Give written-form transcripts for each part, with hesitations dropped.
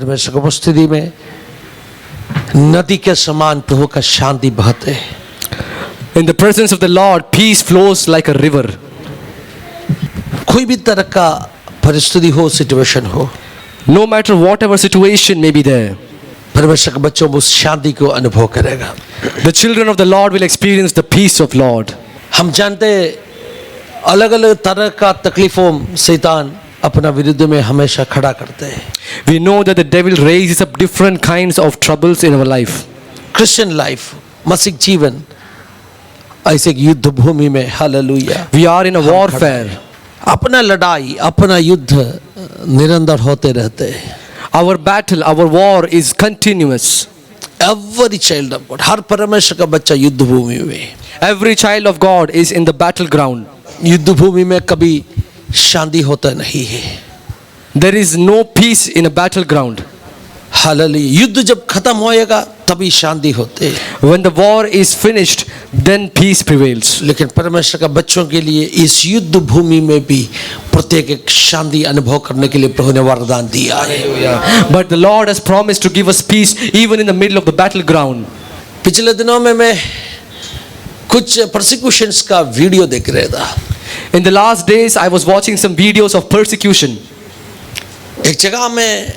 परमेश्वर की उपस्थिति में नदी के समान प्रभु का शांति बहते। In the presence of the Lord, peace flows like a river. कोई भी तरह का परिस्थिति हो, सिचुएशन हो, No matter whatever situation may be there, परमेश्वर के बच्चों उस शांति को अनुभव करेगा। the children of the Lord will experience the peace of Lord. हम जानते अलग अलग तरह का तकलीफों शैतान अपना विरुद्ध में हमेशा खड़ा करते हैं। We know that the devil raises up different kinds of troubles in our life. Christian life, मसीह जीवन ऐसे एक युद्ध भूमि में, hallelujah, We are in a warfare. अपना लड़ाई, अपना युद्ध निरंतर होते रहते हैं। Our battle, our war is continuous. Every child of God, हर परमेश्वर का बच्चा युद्ध भूमि में। Every child of God is in the battleground. युद्ध भूमि में कभी शांति होता नहीं है। There is no peace in a battleground. Hallelujah, युद्ध जब खत्म होएगा तभी शांति होते है। When the war is finished, then peace prevails. लेकिन परमेश्वर का बच्चों के लिए इस युद्ध भूमि में भी प्रत्येक एक शांति अनुभव करने के लिए प्रभु ने वरदान दिया है। But the Lord has promised to give us peace even in the middle of the battleground. पिछले दिनों में मैं कुछ परसिक्यूशंस का वीडियो देख रहा था। In the last days, I was watching some videos of persecution. एक जगह में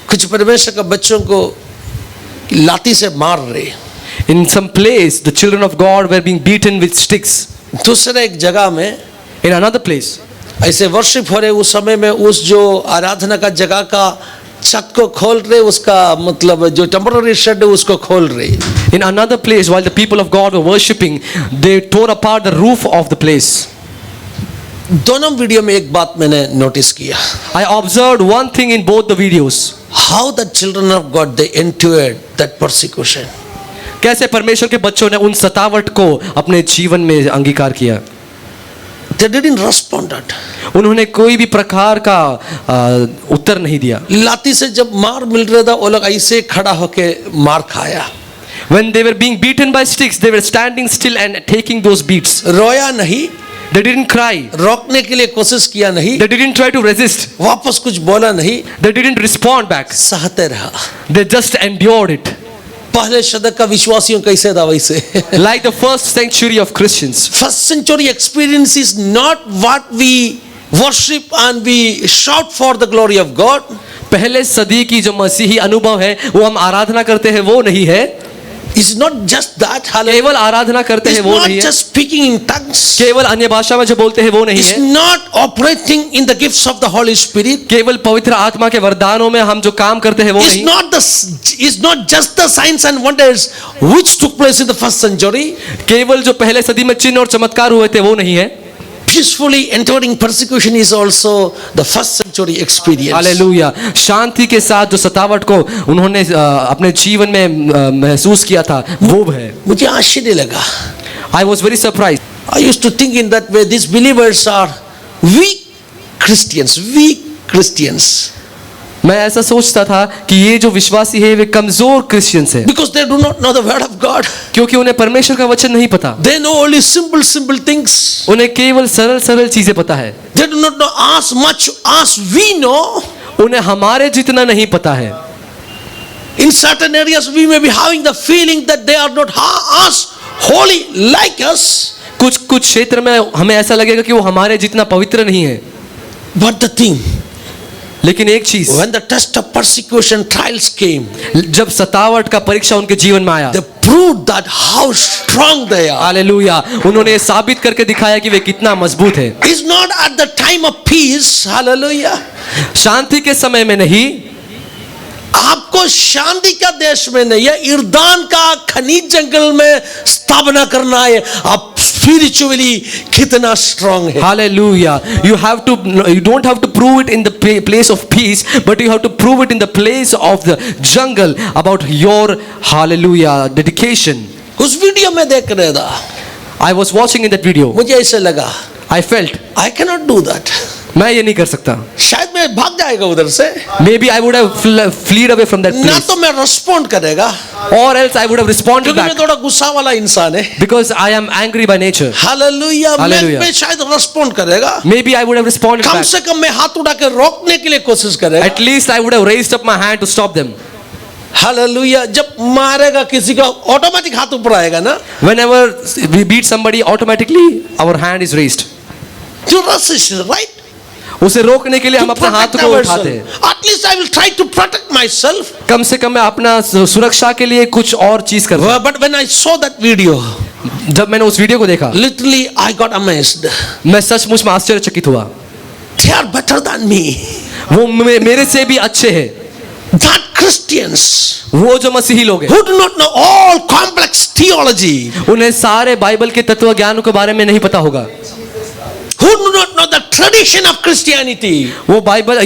कुछ परमेश्वर का बच्चों को लाठी से मार रहे। In some place, the children of God were being beaten with sticks. दूसरे एक जगह में In another place, ऐसे वर्शिप हो रहे, उस समय में उस जो आराधना का जगह का छत को खोल रहे, उसका मतलब जो टेम्पररी शेड है उसको खोल रहे। in another place, while the people of God were worshiping, they tore apart the roof of the place. दोनों वीडियो में एक बात मैंने नोटिस किया। I observed one thing in both the videos. How the children of God they endured that persecution. कैसे परमेश्वर के बच्चों ने उन सतावट को अपने जीवन में अंगीकार किया। They didn't respond. उन्होंने कोई भी प्रकार का उत्तर नहीं दिया। लाठी से जब मार मिल रहा था, वो लोग ऐसे खड़ा होके मार खाया। When they were being beaten by sticks, they were standing still and taking those beats. रोया नहीं, They didn't cry. रोकने के लिए कोशिश किया नहीं, They didn't try to resist. वापस कुछ बोला नहीं, They didn't respond back. सहते रहा। They just endured it. पहले शतक का विश्वासियों कैसे था वैसे। Like the first century of Christians. First century experience is not what we worship and we shout for the glory of God. पहले सदी की जो मसीही अनुभव है वो हम आराधना करते हैं वो नहीं है। It's not just that. केवल आराधना करते हैं It's वो not नहीं है। just speaking in tongues. केवल अन्य भाषा में जो बोलते हैं वो नहीं It's है। not operating in the gifts of the Holy Spirit. केवल पवित्र आत्मा के वरदानों में हम जो काम करते हैं वो It's नहीं। not just the signs and wonders which took place in the first century. केवल जो पहले सदी में चिन्ह और चमत्कार हुए थे वो नहीं है। Peacefully enduring persecution is also the first century experience. Hallelujah. शांति के साथ जो सतावट को उन्होंने अपने जीवन में महसूस किया था वो है। मुझे आश्चर्य लगा। I was very surprised. I used to think in that way, these believers are weak Christians. मैं ऐसा सोचता था कि ये जो विश्वासी है वे कमजोर क्रिश्चियंस हैं Because they do not know the word of God. क्योंकि उन्हें परमेश्वर का वचन नहीं पता। They know only simple things. उन्हें केवल सरल चीजें पता है। They do not know as much as we know. उन्हें हमारे जितना नहीं पता है। In certain areas we may be having the feeling that they are not as holy like us. कुछ क्षेत्र में हमें ऐसा लगेगा कि वो हमारे जितना पवित्र नहीं है। But the thing, लेकिन एक चीज, when the test of persecution trials came, जब सतावट का परीक्षा उनके जीवन में आया, they proved that how strong they are. Hallelujah, उन्होंने ये साबित करके दिखाया कि वे कितना मजबूत है। It's not at the time of peace, hallelujah. शांति के समय में नहीं, आपको शांति का देश में नहीं है, ईर्दान का खनिज जंगल में स्थापना करना है। आप spiritually कितना strong है। Hallelujah. You don't have to prove it in the place of peace, but you have to prove it in the place of the jungle about your hallelujah dedication. उस वीडियो में देख रहा था, I was watching in that video. मुझे ऐसे लगा, I felt I cannot do that. मैं ये नहीं कर सकता. शायद मैं भाग जाएगा उधर से, Maybe I would have fled away from that ना place, तो मैं रिस्पॉन्ड करेगा or else I would have responded क्योंकि मैं back थोड़ा गुस्सा वाला इंसान है. because I am angry by nature. Hallelujah. Hallelujah. मैं शायद रिस्पॉन्ड करेगा, Maybe I would have responded come back. से कम मैं हाथ उठा के रोकने के लिए कोशिश करेगा. At least I would have raised up my hand to stop them. Hallelujah. जब मारेगा किसी का ऑटोमेटिक हाथ ऊपर आएगा ना. Whenever we beat somebody, automatically our hand is raised. To resist, right? उसे रोकने के लिए हम To अपने हाथ protect को ourselves. उठाते हैं. At least I will try to protect myself. कम से कम मैं अपना सुरक्षा के लिए कुछ और चीज करता हूं. But when I saw that video, जब मैंने उस वीडियो को देखा, literally I got amazed. मैं सचमुच में आश्चर्यचकित हुआ. They are better than me. वो मेरे से भी अच्छे हैं. That Christians वो जो मसीही लोग हैं, who do not know all complex theology, उन्हें सारे बाइबल के तत्व ज्ञान के बारे में नहीं पता होगा. who do not know the tradition of Christianity, वो बाइबल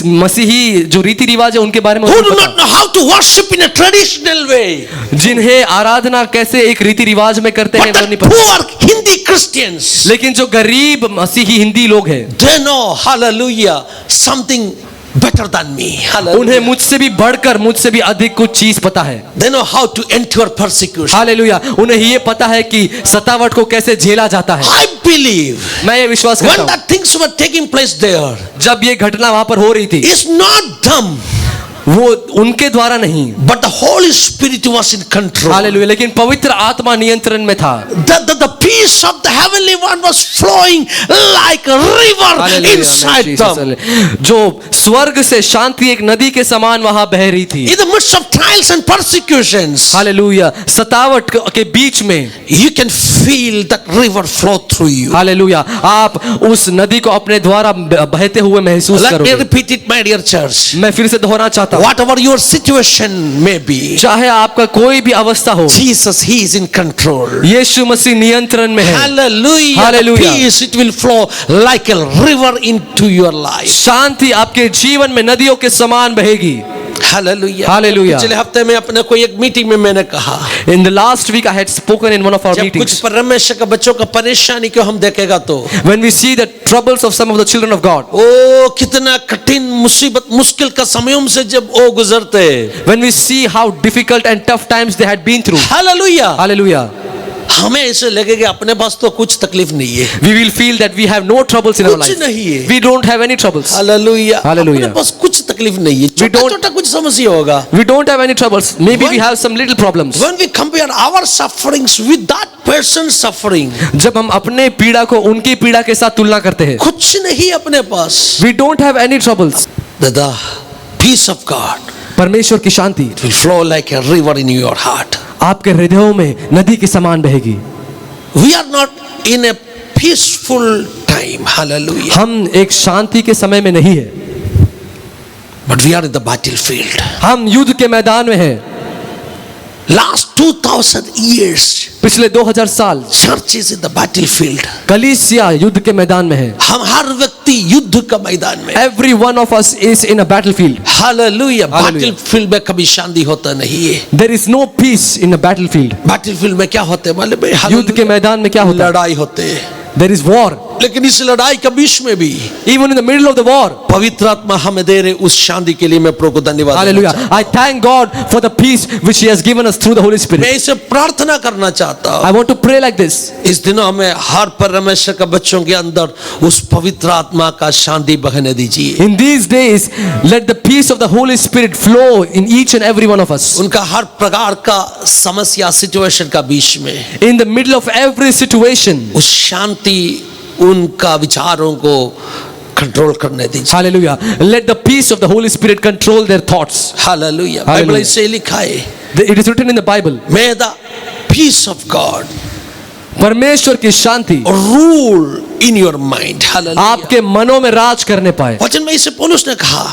मसीही जो रीति रिवाज है उनके बारे में who उन्हें do पता. not know how to worship in a traditional way, जिन्हें आराधना कैसे एक रीति रिवाज में करते हैं but वो नहीं the पता. poor Hindi Christians, लेकिन जो गरीब मसीही हिंदी लोग हैं, they know, hallelujah, something better than me. उन्हें Hallelujah. मुझसे भी बढ़कर, मुझसे भी अधिक कुछ चीज पता है. They know how to endure persecution. Hallelujah. उन्हें ये पता है कि सतावट को कैसे झेला जाता है. I believe मैं ये विश्वास करता when हूँ, that things were taking place there, जब ये घटना वहां पर हो रही थी, it's not them, वो उनके द्वारा नहीं, but the Holy Spirit was in control. Hallelujah, लेकिन पवित्र आत्मा नियंत्रण में था. The peace of the heavenly one was flowing like a river hallelujah, inside Jesus, them. जो स्वर्ग से शांति एक नदी के समान वहां बह रही थी. In the midst of trials and persecutions, hallelujah. सतावट के बीच में, you can feel that river flow through you. Hallelujah, आप उस नदी को अपने द्वारा बहते हुए महसूस Let me करोगे. repeat it, my dear church. मैं फिर से दोहराना चाहता हूं, Whatever your situation may be, चाहे आपका कोई भी अवस्था हो, Jesus, He is in control. यीशु मसीह नियंत्रण में है. Hallelujah. The Hallelujah. peace, it will flow like a river into your life. शांति आपके जीवन में नदियों के समान बहेगी. Hallelujah. Hallelujah. पिछले हफ्ते में अपने कोई एक मीटिंग में मैंने कहा, In the last week I had spoken in one of our जब कुछ meetings, परमेश्वर के बच्चों का परेशानी को हम देखेगा तो when we see the troubles of some of the children of God, ओ कितना कठिन मुसीबत मुश्किल का समयों से जब वो गुजरते, when we see how difficult and tough times they had been through, hallelujah, hallelujah, हमें ऐसे लगेगा अपने पास तो कुछ तकलीफ नहीं है. we will feel that we have no troubles in our कुछ life. नहीं है. We don't have any troubles. Hallelujah. Hallelujah. अपने पास कुछ तकलीफ नहीं है. छोटा don't- छोटा कुछ समस्या होगा. We don't have any troubles. Maybe we When- have some little problems. When we compare our sufferings with that person's suffering, जब हम अपने पीड़ा को उनकी पीड़ा के साथ तुलना करते हैं, कुछ नहीं अपने पास. we don't have any troubles. The peace of God परमेश्वर की शांति will flow like a river in your heart. आपके हृदयों में नदी के समान बहेगी. We are not in a peaceful time. Hallelujah. हम एक शांति के समय में नहीं है, But we are in the battlefield. हम युद्ध के मैदान में हैं. Last 2000 years, पिछले 2000 साल church is in the battlefield. कलीसिया युद्ध के मैदान में है. हम हर व्यक्ति युद्ध का मैदान में. Every one of us is in a battlefield. Hallelujah. Hallelujah. Battlefield में कभी शांति होता नहीं है. There is no peace in a battlefield. Battlefield में क्या होते हैं मालूम है? युद्ध के मैदान में क्या होता है? लड़ाई होते हैं. There is war. लेकिन इस लड़ाई के बीच में भी Even in the middle of the war, पवित्र आत्मा हमें दे रहे उस शांति के लिए मैं प्रभु को धन्यवाद देना hallelujah, चाहता I thank God for the peace which He has given us through the Holy हूं. Spirit. मैं इसे प्रार्थना करना चाहता हूं. I want to pray like this. इस दिनों हमें हर परमेश्वर के बच्चों के अंदर उस पवित्र आत्मा का शांति बहने दीजिए. In these days, let the peace of the Holy Spirit flow in each and every one of us. उनका हर प्रकार का समस्या सिचुएशन का बीच में In the middle of every situation, उस शांति उनका विचारों को कंट्रोल करने दीजिए. hallelujah, let the peace of the Holy Spirit control their thoughts. Hallelujah. Hallelujah. Bible इसे लिखा है, It is written in the Bible. May the peace of God परमेश्वर की शांति rule in your mind. Hallelujah. आपके मनों में राज करने पाए. वचन में इसे पौलुस ने कहा,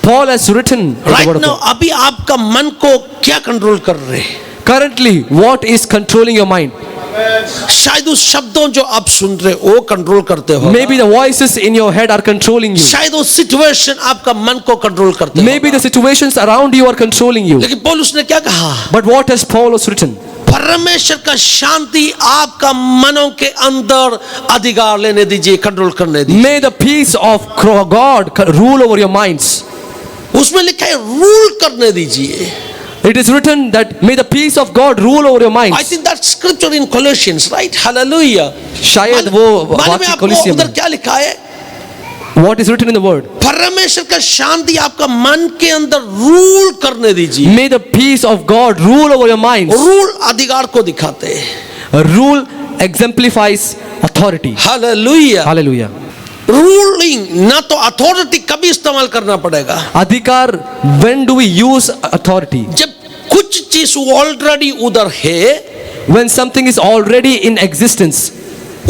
Paul has written in the right word of now God. अभी आपका मन को क्या कंट्रोल कर रहे हैं? Currently, what is controlling your mind? शायद उस शब्दों जो आप सुन रहे वो कंट्रोल करते हो, Maybe the voices in your head are controlling you. शायद वो सिचुएशन आपका मन को कंट्रोल करते हो। Maybe the situations around you are controlling you. लेकिन पौलुस ने क्या कहा? But what has Paul written? परमेश्वर का शांति आपका मनों के अंदर अधिकार लेने दीजिए, कंट्रोल करने दीजिए। May the peace of God rule over your minds. उसमें लिखा है रूल करने दीजिए। It is written that may the peace of God rule over your I minds. think that scripture in Colossians, right? Hallelujah. शायद वो मालूम है वाक्य आपको कोलोसियम उधर में. क्या लिखा है? What is written in the word? परमेश्वर का शांति आपका मन के अंदर रूल करने दीजिए। May the peace of God rule over your minds. Rule अधिकार को दिखाते हैं। Rule exemplifies authority. Hallelujah. Hallelujah. Ruling ना तो अथॉरिटी कभी इस्तेमाल करना पड़ेगा अधिकार, when do we use authority? जब कुछ चीज ऑलरेडी उधर है, When something is already in existence.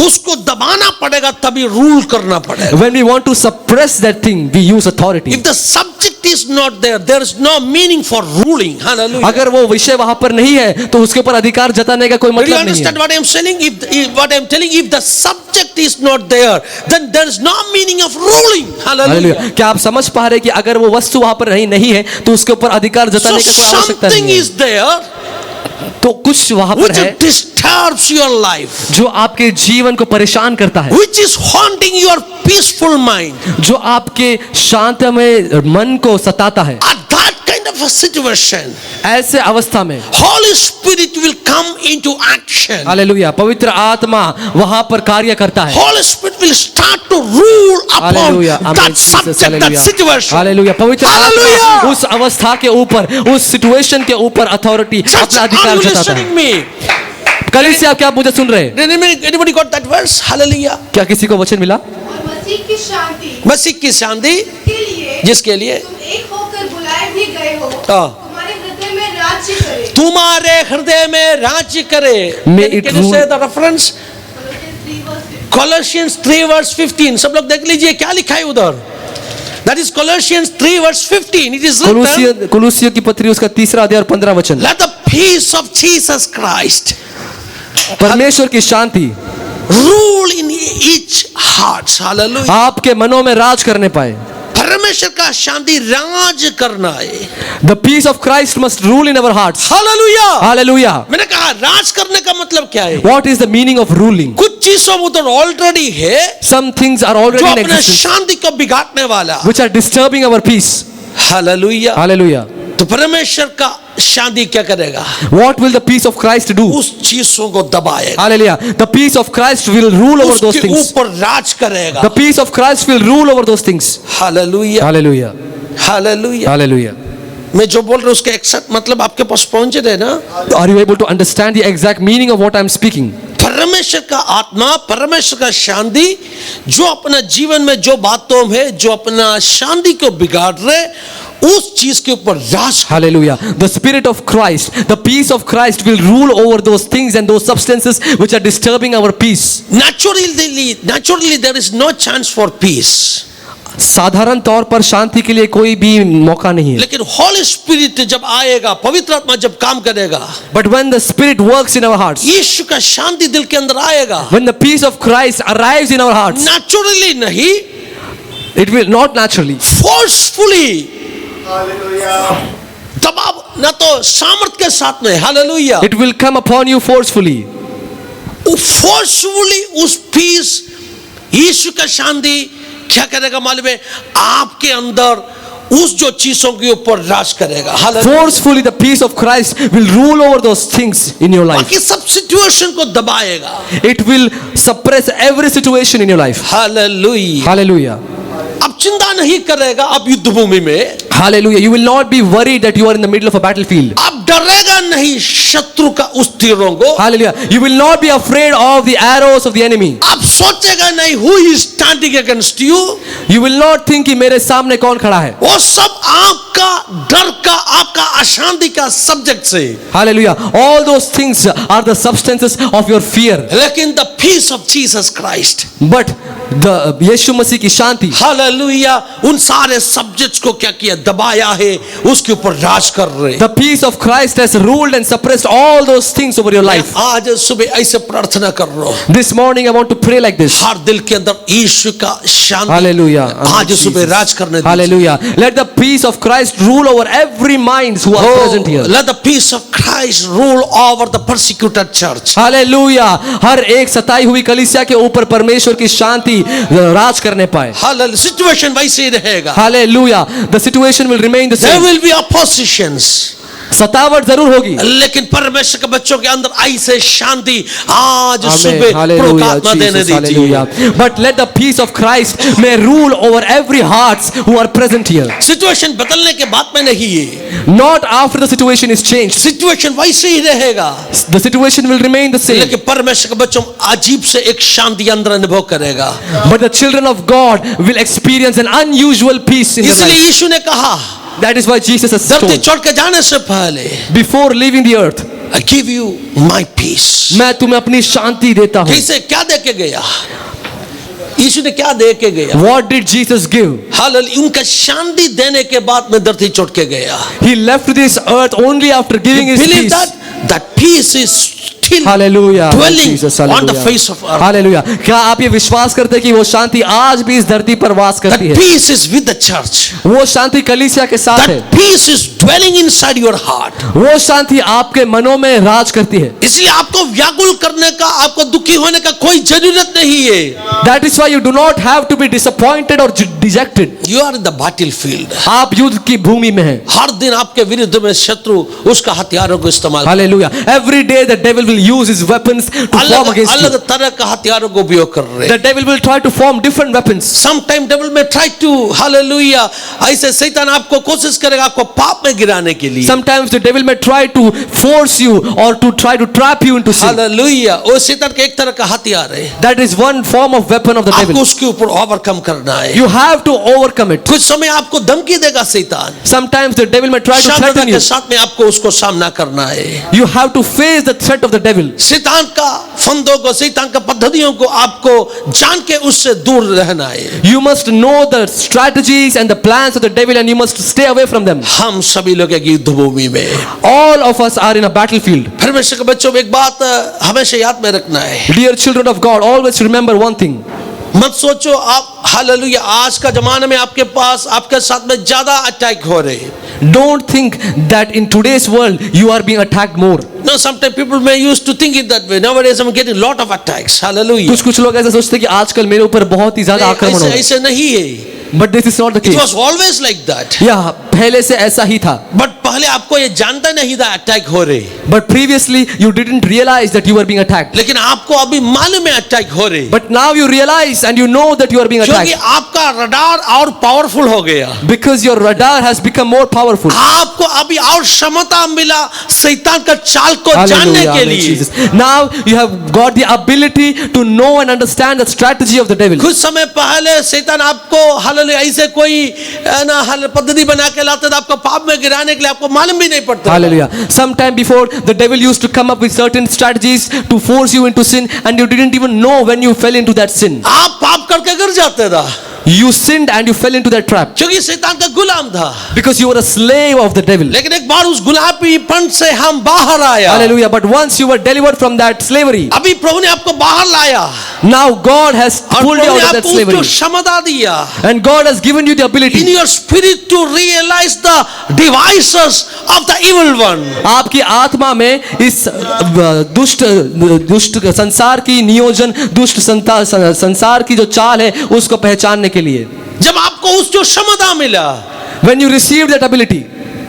उसको दबाना पड़ेगा, तभी रूल करना पड़ेगा। When we want to suppress that thing, we use authority. If the subject is not there, there is no meaning for ruling. Hallelujah. अगर वो विषय वहां पर नहीं है तो उसके ऊपर अधिकार जताने का कोई Do you मतलब नहीं understand है. what I am saying? What I am telling, if the subject is not there, then there is no meaning of ruling. Hallelujah. Hallelujah. क्या आप समझ पा रहे हैं कि अगर वो वस्तु वहां पर नहीं है तो उसके ऊपर अधिकार So जताने का कोई आवश्यकता something नहीं है. is there तो कुछ वहां पर which है disturbs your life, जो आपके जीवन को परेशान करता है, which is haunting your peaceful mind. जो आपके शांतमय मन को सताता है. At that kind of a situation, ऐसे अवस्था में Holy Spirit will come into action. Hallelujah, पवित्र आत्मा वहां पर कार्य करता है. Holy Spirit will start to rule upon hallelujah, आमीन, that Jesus, subject, that hallelujah. situation. Hallelujah, पवित्र हालेलुया. आत्मा उस अवस्था के ऊपर, उस सिचुएशन के ऊपर अथॉरिटी, Church, अपना are अधिकार you जताता listening है. me? कलीसिया, क्या आप मुझे सुन रहे हैं? Did anybody got that verse? Hallelujah. क्या किसी को वचन मिला? और मसीह की शांति मसीह की शांति के लिए जिसके लिए तुम एक होकर बुलाए भी गए हो, हाँ. तुम्हारे हृदय में राज्य करे। तुम्हारे हृदय में राज्य करे. May Can it you say rule. the reference? Colossians 3 verse 15. सब लोग देख लीजिए क्या लिखा है उधर. That is Colossians 3 verse 15. It is written, कुलुसियों की पत्री उसका 3 अध्याय और 15 वचन. let the peace of Jesus Christ परमेश्वर की शांति rule in each heart. Hallelujah. आपके मनों में राज करने पाए. परमेश्वर का शांति राज करना है. The peace of Christ must rule in our hearts. Hallelujah. Hallelujah. मैंने कहा राज करने का मतलब क्या है? What is the meaning of ruling? कुछ चीजों उधर ऑलरेडी है Some things are already जो in अपने existence शांति को बिगाड़ने वाला. which are disturbing our peace. Hallelujah. Hallelujah. तो परमेश्वर का शांति क्या करेगा? What will the peace of Christ do? उस चीजों को दबाएगा, Hallelujah. The peace of Christ will rule over those उसके things. ऊपर राज करेगा. The peace of Christ will rule over those things. Hallelujah. Hallelujah. Hallelujah. Hallelujah. मैं जो बोल रहा हूँ उसके एक्सेक्ट मतलब आपके पास पहुंच रहे ना? Are you able to understand the exact meaning of what I am speaking? परमेश्वर का आत्मा, परमेश्वर का शांति जो अपना जीवन में जो बातों में जो अपना शांति को बिगाड़ रहे उस चीज के ऊपर राज. Hallelujah. The Spirit of Christ, the peace of Christ will rule over those things and those substances which are disturbing our peace. Naturally there is no chance for peace. साधारण तौर पर शांति के लिए कोई भी मौका नहीं है. लेकिन होली स्पिरिट जब आएगा, पवित्र आत्मा जब काम करेगा, But when the Spirit works in our hearts, यीशु का शांति दिल के अंदर आएगा. when the peace of Christ arrives in our hearts, naturally नहीं, it will not naturally, forcefully, दबाव ना तो सामर्थ के साथ में. Hallelujah. it will come upon you forcefully. Forcefully उस पीस यीशु का शांति क्या करेगा मालूम है? आपके अंदर उस जो चीजों के ऊपर राज करेगा. Hallelujah. Forcefully, the peace of Christ will rule over those things in your life. बाकी सब सिचुएशन को दबाएगा. It will suppress every situation in your life. Hallelujah. Hallelujah. अब चिंता नहीं करेगा आप युद्ध भूमि में. Hallelujah. You will not be worried that you are in the middle of a battlefield. अब डरेगा नहीं शत्रु का उस तीरों को. Hallelujah. You will not be afraid of the arrows of the enemy. अब सोचेगा नहीं who is standing against you. You will not think कि मेरे सामने कौन खड़ा है. वो सब आपका डर का, आपका अशांति का सब्जेक्ट से, Hallelujah. All those things are the substances of your fear. लेकिन the peace of Jesus Christ, But the यीशु मसीह की शांति, हालेलुया, उन सारे सब्जेक्ट्स को क्या किया, दबाया है, उसके ऊपर राज कर रहे। the peace of Christ has ruled and suppressed all those things over your life. आज सुबह ऐसे प्रार्थना कर रहा हूं, This morning I want to pray like this. हर दिल के अंदर यीशु का शांति Hallelujah. आज सुबह राज करने दीजिए। Hallelujah. Let the peace of Christ rule over every minds who are present here. Let the peace of Christ rule over the persecuted church. Hallelujah. हर एक सताई हुई कलीसिया के ऊपर परमेश्वर की शांति राज करने पाए. हालेलुया, सिचुएशन वैसे ही रहेगा। Hallelujah. The situation will remain the There same. will be oppositions, सतावट जरूर होगी. लेकिन परमेश्वर के बच्चों के अंदर ऐसे शांति आज Amen. सुबह Hallelujah. प्रकाश देने Jesus. दीजिए। Hallelujah. But let the peace of Christ may rule over every hearts who are present here. Situation बदलने के बाद में नहीं है, Not after the situation is changed. Situation वैसे ही रहेगा, The situation will remain the same. लेकिन परमेश्वर के बच्चों अजीब से एक शांति अंदर अनुभव करेगा। But the children of God will experience an unusual peace in their इसलिए life. यीशु ने कहा, That is why Jesus has धरती told, छोड़ के जाने से पहले, before leaving the earth, I give you my peace। मैं तुम्हें अपनी शांति देता हूँ. कैसे, क्या दे के गया यीशु ने, क्या दे के गया? What did Jesus give? Hallelujah, उनका शांति देने के बाद में धरती छोड़ के गया। He left this earth only after giving his Believe peace. that peace is still Hallelujah. dwelling Jesus, on the hallelujah. face of earth। Hallelujah. क्या आप ये विश्वास करते हैं कि वो शांति आज भी इस धरती पर वास That करती है? peace is with the church। वो शांति कलीसिया के साथ है. That peace is dwelling inside your heart। वो शांति आपके मनों में राज करती है. इसलिए आपको व्याकुल करने का, आपको दुखी होने का कोई जरूरत नहीं है। That is why you do not have to be disappointed or dejected. You are in the battlefield। आप युद्ध की भूमि में हैं. हर दिन आपके विरुद्ध में शत्रु उसका हथियारों को इस्तेमाल, Hallelujah. Every day the devil will use his weapons to form against you. अलग तरह का हथियारों को उपयोग कर रहे हैं। The devil will try to form different weapons. Sometime devil may try to, hallelujah, ऐसे शैतान आपको कोशिश करेगा आपको पाप में गिराने के लिए। Sometimes the devil may try to force you or to try to trap you into sin. Hallelujah, वो शैतान का एक तरह का हथियार है। That is one form of weapon of the आपको devil. उसके ऊपर ओवरकम करना है। You have to overcome it. कुछ समय आपको धमकी देगा शैतान, Sometimes the devil may try to शांतता threaten के you. साथ में आपको उसको सामना करना है। You have to face the threat of the devil. शैतान का फंदों को, शैतान का पद्धतियों को आपको जान के उससे दूर रहना है। You must know the strategies and the plans of the devil and you must stay away from them. हम सभी लोग एक युद्ध भूमि में, All of us are in a battlefield. परमेश्वर के बच्चों, एक बात हमेशा याद में रखना है। Dear children of God, always remember one thing. मत सोचो आप, हालेलुया, आज का जमाने में आपके पास, आपके साथ में ज्यादा अटैक हो रहे हैं। Don't think that in today's world you are being attacked more. No, sometimes people may used to think it that way. Nowadays I'm getting lot of attacks। Hallelujah. कुछ लोग ऐसा सोचते हैं कि आजकल मेरे ऊपर बहुत ही ज्यादा आक्रमण हो ऐसे रहा है. ऐसे नहीं है। But this is not the It case. was always like that। या पहले से ऐसा ही था. बट पहले आपको ये जानता नहीं था अटैक हो रहे, But previously you didn't realize that you were being attacked. लेकिन आपको अभी मालूम है अटैक हो रहे, But now you realize and you know that you are being क्योंकि attacked. आपका रडार और पावरफुल हो गया। Because your radar has become more powerful. आपको अभी और क्षमता मिला शैतान का चाल को जानने Hallelujah, के amen, लिए। Jesus. Now you have got the ability to know and understand the strategy of the devil. कुछ समय पहले शैतान आपको, हालेलुया, ऐसे कोई ना पद्धति बना के लाता था आपको पाप में गिराने के लिए, आपको मालूम भी नहीं पड़ता। Hallelujah. Sometime before the devil used to come up with certain strategies to force you into sin and you didn't even know when you fell into that sin. आप पाप करके गिर जाते था, You sinned and you fell into that trap क्योंकि शैतान का गुलाम था। because you were a slave of the devil. लेकिन एक बार उस गुलामीपन से हम बाहर आया। Hallelujah. But once you were delivered from that slavery, अभी प्रभु ने आपको बाहर लाया now God has और pulled you प्रभु ने out of that आपको slavery. उसको क्षमता दिया। And God has given you the In ability. your spirit to realize the devices of the evil one। आपकी आत्मा में इस दुष्ट संसार की नियोजन, दुष्ट संसार की जो चाल है उसको पहचानने के लिए. जब आपको उस जो क्षमता मिला, When you received that ability,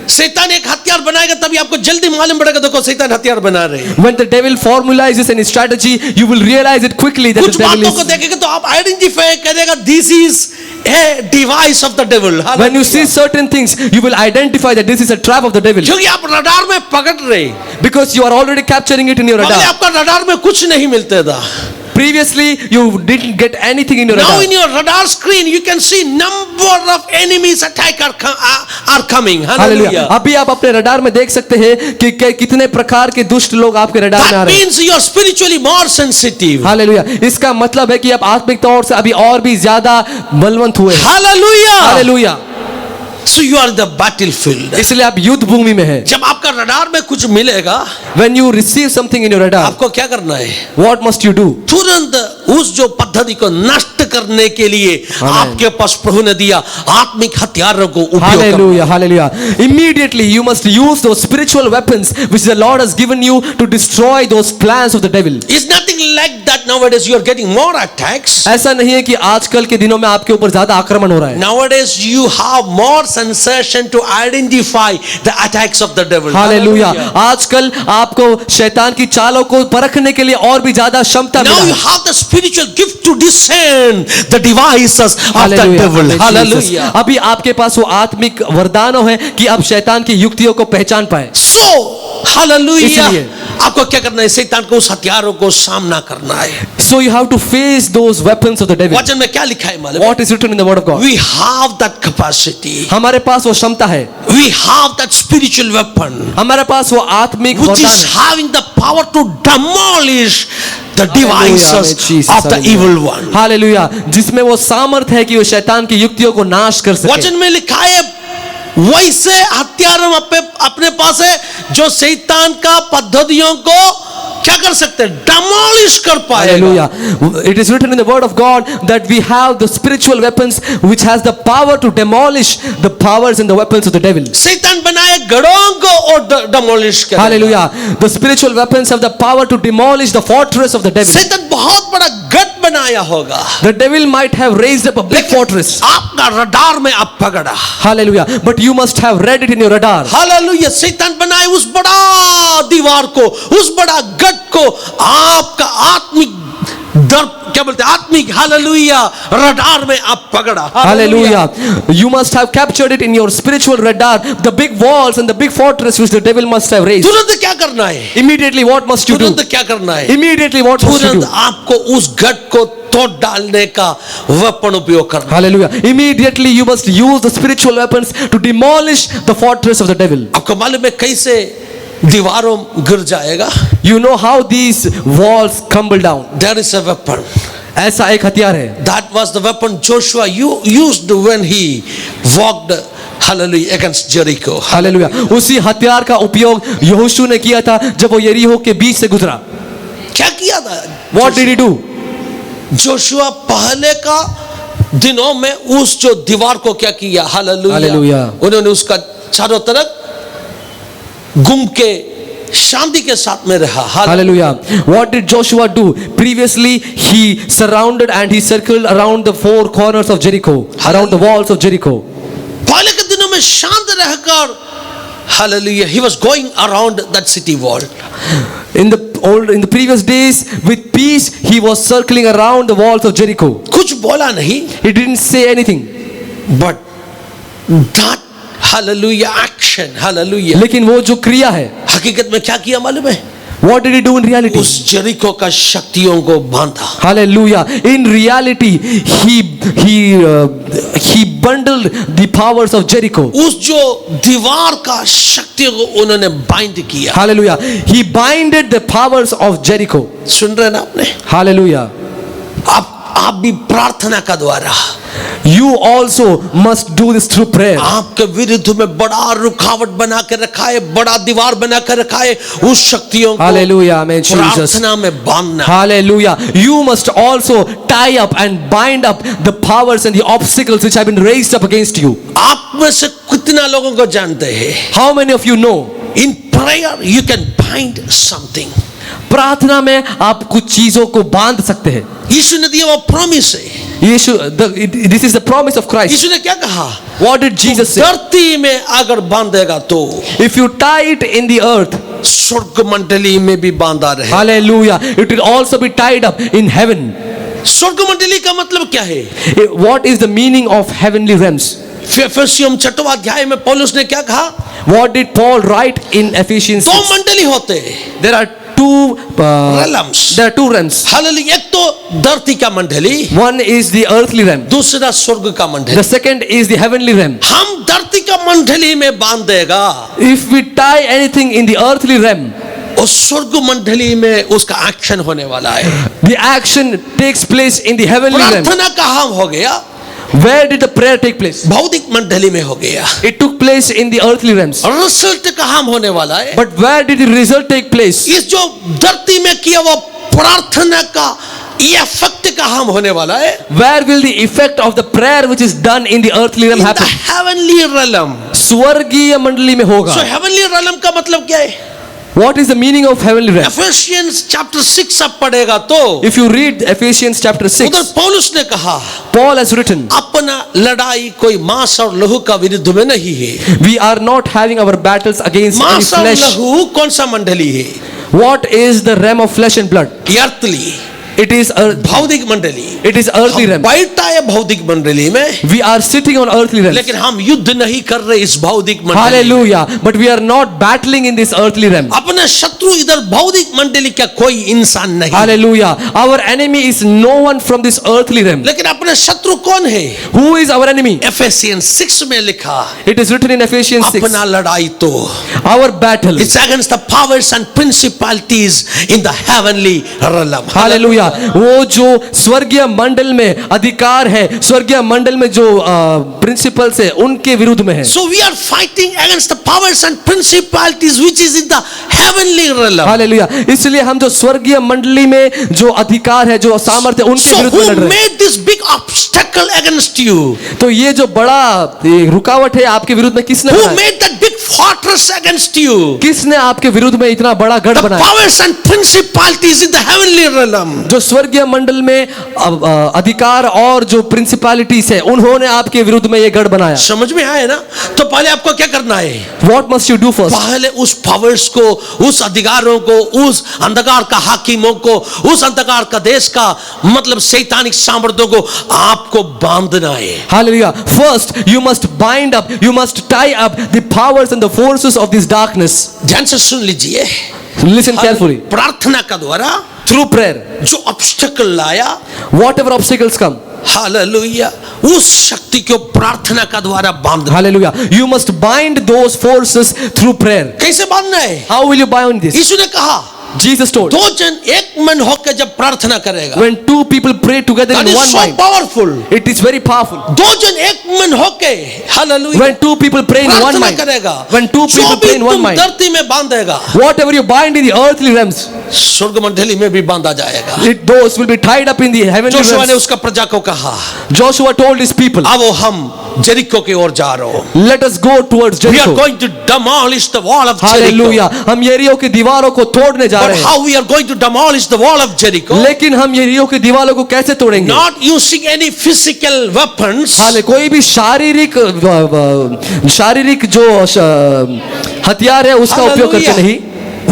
शैतान एक हथियार बनाएगा तभी आपको जल्दी मालूम पड़ेगा, देखो शैतान हथियार बना रहे हैं। when the devil formalizes any strategy, you will realize it quickly that कुछ the devil बातों को is. देखेगा तो आप आइडेंटिफाई करेगा, this is a device of the devil. When you see certain things, you will identify that this is a trap of the devil क्योंकि आप radar में पकड़ रहे, because you are already capturing it in your पहले radar. आपका radar में कुछ नहीं मिलता था, Previously, you didn't get anything in your Now radar. in your radar screen, you can see number of enemies attack are coming. Hallelujah. Hallelujah. अभी आप अपने रडार में देख सकते हैं कि कितने प्रकार के दुष्ट लोग आपके रडार में आ That रहे हैं। means you are spiritually more sensitive. Hallelujah. इसका मतलब है कि आप आत्मिक तौर से अभी और भी ज्यादा बलवंत हुए हैं। Hallelujah. Hallelujah. So you are in the battlefield. इसलिए आप युद्ध भूमि में हैं। जब आपका रडार में कुछ मिलेगा, When you receive something in your radar, आपको क्या करना है? what must you do? तुरंत उस जो पद्धति को नष्ट करने के लिए Amen. आपके पास प्रभु ने दिया आत्मिक हथियारों को उपयोग करना। Hallelujah, hallelujah. Immediately you must use those spiritual weapons which the Lord has given you to destroy those plans of the devil. It's nothing like that nowadays. You are getting more attacks. ऐसा नहीं है कि आजकल के दिनों में आपके ऊपर ज्यादा आक्रमण हो रहा है। Nowadays you have more sensation to identify the attacks of the devil. Hallelujah. आजकल आपको शैतान की चालों को परखने के लिए और भी ज्यादा क्षमता Now मिला you है। have the spiritual gift to discern the devices of the Hallelujah, devil. Jesus. Hallelujah. अभी आपके पास वो आत्मिक वरदानों है कि आप शैतान की युक्तियों को पहचान पाए। So, hallelujah. इसलिए आपको क्या करना है? शैतान को उस हथियारों को सामना करना है। So you have to face those weapons of the devil. वचन में क्या लिखा है मालूम है? What is written in the word of God? We have that capacity. हमारे पास वो क्षमता है, We have that spiritual weapon हमारे पास वो आत्मिक which वरदान is है। having the power to demolish the Hallelujah, devices Jesus, of the hallelujah. evil one. Hallelujah. जिसमें वो सामर्थ है कि वो शैतान की युक्तियों को नाश कर सके। वचन में लिखा है वैसे हथियार हम अपने पास है जो शैतान का पद्धतियों को क्या कर सकते हैं? Demolish कर पाएगा। Hallelujah. It is written in the word of God that we have the spiritual weapons which has the power to demolish the powers and the weapons of the devil. शैतान बनाए गढ़ों को और demolish करेगा। Hallelujah. The spiritual weapons have the power to demolish the fortress of the devil. शैतान बहुत बड़ा गढ़ बनाया होगा, The devil might have raised up a big fortress. आपका रडार में आप पकड़ा। Hallelujah. But you must have read it in your radar. Hallelujah. शैतान बनाए उस बड़ा दीवार को, उस बड़ा गढ़ को आपका आत्मिक दर्प क्या बोलते हैं? आत्मिक हालेलुया रडार में आप पकड़ा। Hallelujah. You must have captured it in your spiritual radar, the big walls and the big fortress which the devil must have raised. तुरंत क्या करना है? Immediately what must you do? तुरंत क्या करना है? Immediately what must you तुरंत do? आपको उस गढ़ को तोड़ डालने का वेपन उपयोग करना। Hallelujah. Immediately you must use the spiritual weapons to demolish the fortress of the devil. आपको मालूम है कैसे दीवारों गिर जाएगा? You know how these walls crumble down. There is a weapon. ऐसा एक हथियार है। That was the weapon Joshua used when he walked, hallelujah, against Jericho. Hallelujah. उसी हथियार का उपयोग यहोशू ने किया था जब वो यरीहो के बीच से गुजरा। क्या किया था? What did he do? Joshua पहले का दिनों में उस जो दीवार को क्या किया? हालेलुया। हालेलुया। उन्होंने उसका चारों तरफ घूम के शांति के साथ में रहा। Hallelujah. What did Joshua do? Previously, he surrounded and he circled around the four corners of Jericho, around the walls of Jericho. पहले के दिनों में शांत रहकर hallelujah he was going around that city wall. In the previous days, with peace, he was circling around the walls of Jericho. कुछ बोला नहीं, He didn't say anything. but that hallelujah action hallelujah लेकिन वो जो क्रिया है, हकीकत में क्या किया मालूम है? what did he do in reality? उस जेरिको का शक्तियों को बांधा। Hallelujah. In reality, he bundled the powers of Jericho. उस जो दीवार का शक्तियों को उन्होंने बाइंड किया। Hallelujah. He binded the powers of Jericho. सुन रहे ना आपने? Hallelujah. आप भी प्रार्थना का द्वारा You also must do this through prayer. आपके विरुद्ध में बड़ा रुकावट बना के रखा है, बड़ा दीवार बना के रखा है, उस शक्तियों को Hallelujah. Amen. Jesus. प्रार्थना में बांधना। Hallelujah. You must also tie up and bind up the powers and the obstacles which have been raised up against you. आप में से कितना लोगों को जानते हैं? How many of you know? In prayer you can bind something. प्रार्थना में आप कुछ चीजों को बांध सकते हैं। यीशु ने दिया वो प्रॉमिस है। This is the promise of Christ. यीशु ने क्या कहा? What did Jesus say? धरती में अगर बांधेगा तो If you tie it in the earth, स्वर्ग मंडली में भी बांधा रहे। hallelujah, it will also be tied up in heaven. स्वर्ग मंडली का मतलब क्या है? What is the meaning of heavenly realms? एफेसियम 6वां अध्याय में पौलुस ने क्या कहा? What did Paul write in Ephesians दो 6? मंडली होते हैं। There are two realms. there are two realms. Hallelujah, एक तो धरती का मंडली, One is the earthly realm. दूसरा स्वर्ग का The मंडली. second is the heavenly realm. हम धरती का मंडली में बांध देगा, If we tie anything in the earthly realm, और स्वर्ग मंडली में उसका एक्शन होने वाला है. the action takes place in the heavenly realm. प्रार्थना कहाँ हो गया? Where did the prayer take place? भौतिक मंडली में हो गया. It took place in the earthly realms. और रिजल्ट कहाँ होने वाला है? But where did the result take place? इस जो धरती में किया वो प्रार्थना का ये इफेक्ट कहाँ होने वाला है? Where will the effect of the prayer which is done in the earthly realm In the happen? heavenly realm. स्वर्गीय मंडली में होगा. So heavenly realm का मतलब क्या है? What is the meaning of heavenly realm? Ephesians chapter 6 आप पढ़ेगा तो If you read Ephesians chapter उधर 6, पौलुस ने कहा Paul has written, अपना लड़ाई कोई मांस और लहू का विरुद्ध में नहीं है. we are not having our battles against any मांस और flesh. लहू कौन सा मंडली है? What is the realm of flesh and blood? Earthly, It is भौतिक मंडली. it is earthly realm. बैठा है भौतिक मंडली में, We are sitting on earthly realm. लेकिन हम युद्ध नहीं कर रहे इस भौतिक मंडली. Hallelujah. But we are not battling in this earthly realm. अपने शत्रु इधर भौतिक मंडली का कोई इंसान नहीं. Hallelujah. Our enemy is no one from this earthly realm. लेकिन अपने शत्रु कौन है? Who is our enemy? Ephesians 6 में लिखा, It is written in Ephesians 6. अपना लड़ाई तो Our battle. it's against the powers and principalities in the heavenly realm. Hallelujah. वो जो स्वर्गीय मंडल में अधिकार है, स्वर्गीय मंडल में जो प्रिंसिपल्स है, उनके विरुद्ध में है. So we are fighting against the powers and principalities which is in the heavenly realm. Hallelujah. इसलिए हम जो स्वर्गीय मंडली में जो अधिकार है, जो सामर्थ्य है, उनके So विरुद्ध में लड़ who रहे हैं. made this big obstacle against you? तो ये जो बड़ा ये रुकावट है आपके विरुद्ध में किसने Who बनाया? made that big fortress against you? किसने आपके विरुद्ध में इतना बड़ा गढ़ The बनाया? powers and principalities in the heavenly realm. जो स्वर्गीय मंडल में अधिकार और जो प्रिंसिपैलिटीज है, उन्होंने आपके विरुद्ध में ये गढ़ बनाया. समझ में आए ना? तो पहले आपको क्या करना है? What must you do first? पहले उस पावर्स को, उस अधिकारों को, उस अंधकार का हाकिमों को, उस अंधकार का देश का मतलब शैतानिक सामर्थ्यों को आपको बांधना है. Hallelujah. First, you must bind up, you must tie up the powers and the forces of this darkness. ध्यान से सुन लीजिए. Listen carefully. प्रार्थना का द्वारा Through prayer, जो ऑब्स्टेकल लाया, whatever obstacles come, हालेलुया, उस शक्ति को प्रार्थना का द्वारा बांधना. hallelujah, you must bind those forces through prayer. कैसे बांधना है? How will you bind this? यीशु ने कहा, Jesus told, दो जन एक मन होकर जब प्रार्थना करेगा, when two people pray together that in is one so mind, powerful. it is very powerful. दो जन एक मन होके, hallelujah, When two people pray in one प्रार्थना mind, करेगा, when two जो people भी pray in one तुम mind, धरती में बांधेगा, whatever you bind in the earthly realms, स्वर्ग मंडली में भी बांधा जाएगा. those will be tied up in the heavenly Joshua ने realms. उसका प्रजा को कहा, Joshua told his people, अब हम जेरिको की ओर जा रहे हो. let us go towards We are Jericho. going to demolish the wall of Jericho. Hallelujah. हम यरीहो की दीवारों को तोड़ने जा But रहे हैं. how we are going to demolish the wall of Jericho? लेकिन हम यरीहो की दीवारों को कैसे तोड़ेंगे? Not using any physical weapons. हाले कोई भी शारीरिक जो हथियार है उसका उपयोग करके Hallelujah. नहीं.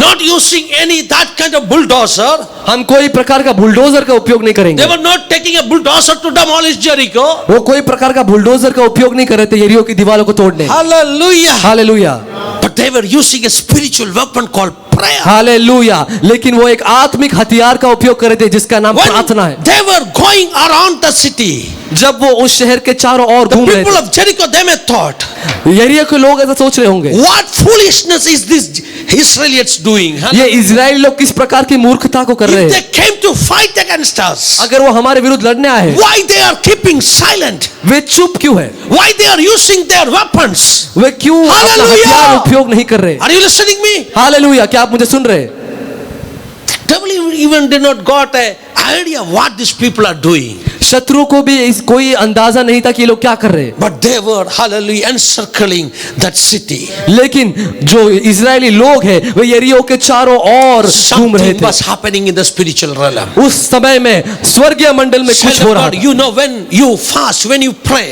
Not using any that kind of bulldozer. हम कोई प्रकार का बुलडोजर का उपयोग नहीं They करेंगे. were not taking a bulldozer to demolish Jericho. वो कोई प्रकार का बुलडोजर का उपयोग नहीं कर रहे थे यरीहो की दीवारों को तोड़ने. Hallelujah. Hallelujah. But they were using a spiritual weapon called prayer. Hallelujah. लेकिन वो एक आत्मिक हथियार का उपयोग कर रहे थे जिसका नाम When प्रार्थना है. they were going around the city, जब वो उस शहर के चारों ओर the घूम रहे people थे, of Jericho, they may thought, यरीहो के लोग ऐसा सोच रहे होंगे, what foolishness is this Israelites doing? ये इजराइली लोग किस प्रकार की मूर्खता को कर रहे If हैं. they came to fight against us, अगर वो हमारे विरुद्ध लड़ने आए हैं, why they are keeping silent? वे चुप क्यों है? Why they are using their weapons? वे क्यों अपना Hallelujah! हथियार उपयोग नहीं कर रहे? Are you listening me? Hallelujah. क्या आप मुझे सुन रहे हैं? Devil even did not got a idea what these people are doing. शत्रु को भी कोई अंदाजा नहीं था कि ये लोग क्या कर रहे हैं. But they were, hallelujah, encircling that city. लेकिन जो इजरायली लोग हैं वे यरीहो के चारों ओर घूम रहे Something थे. was happening in the spiritual realm. उस समय में स्वर्गीय मंडल में कुछ Child हो of रहा God, था. you know when you fast, when you pray,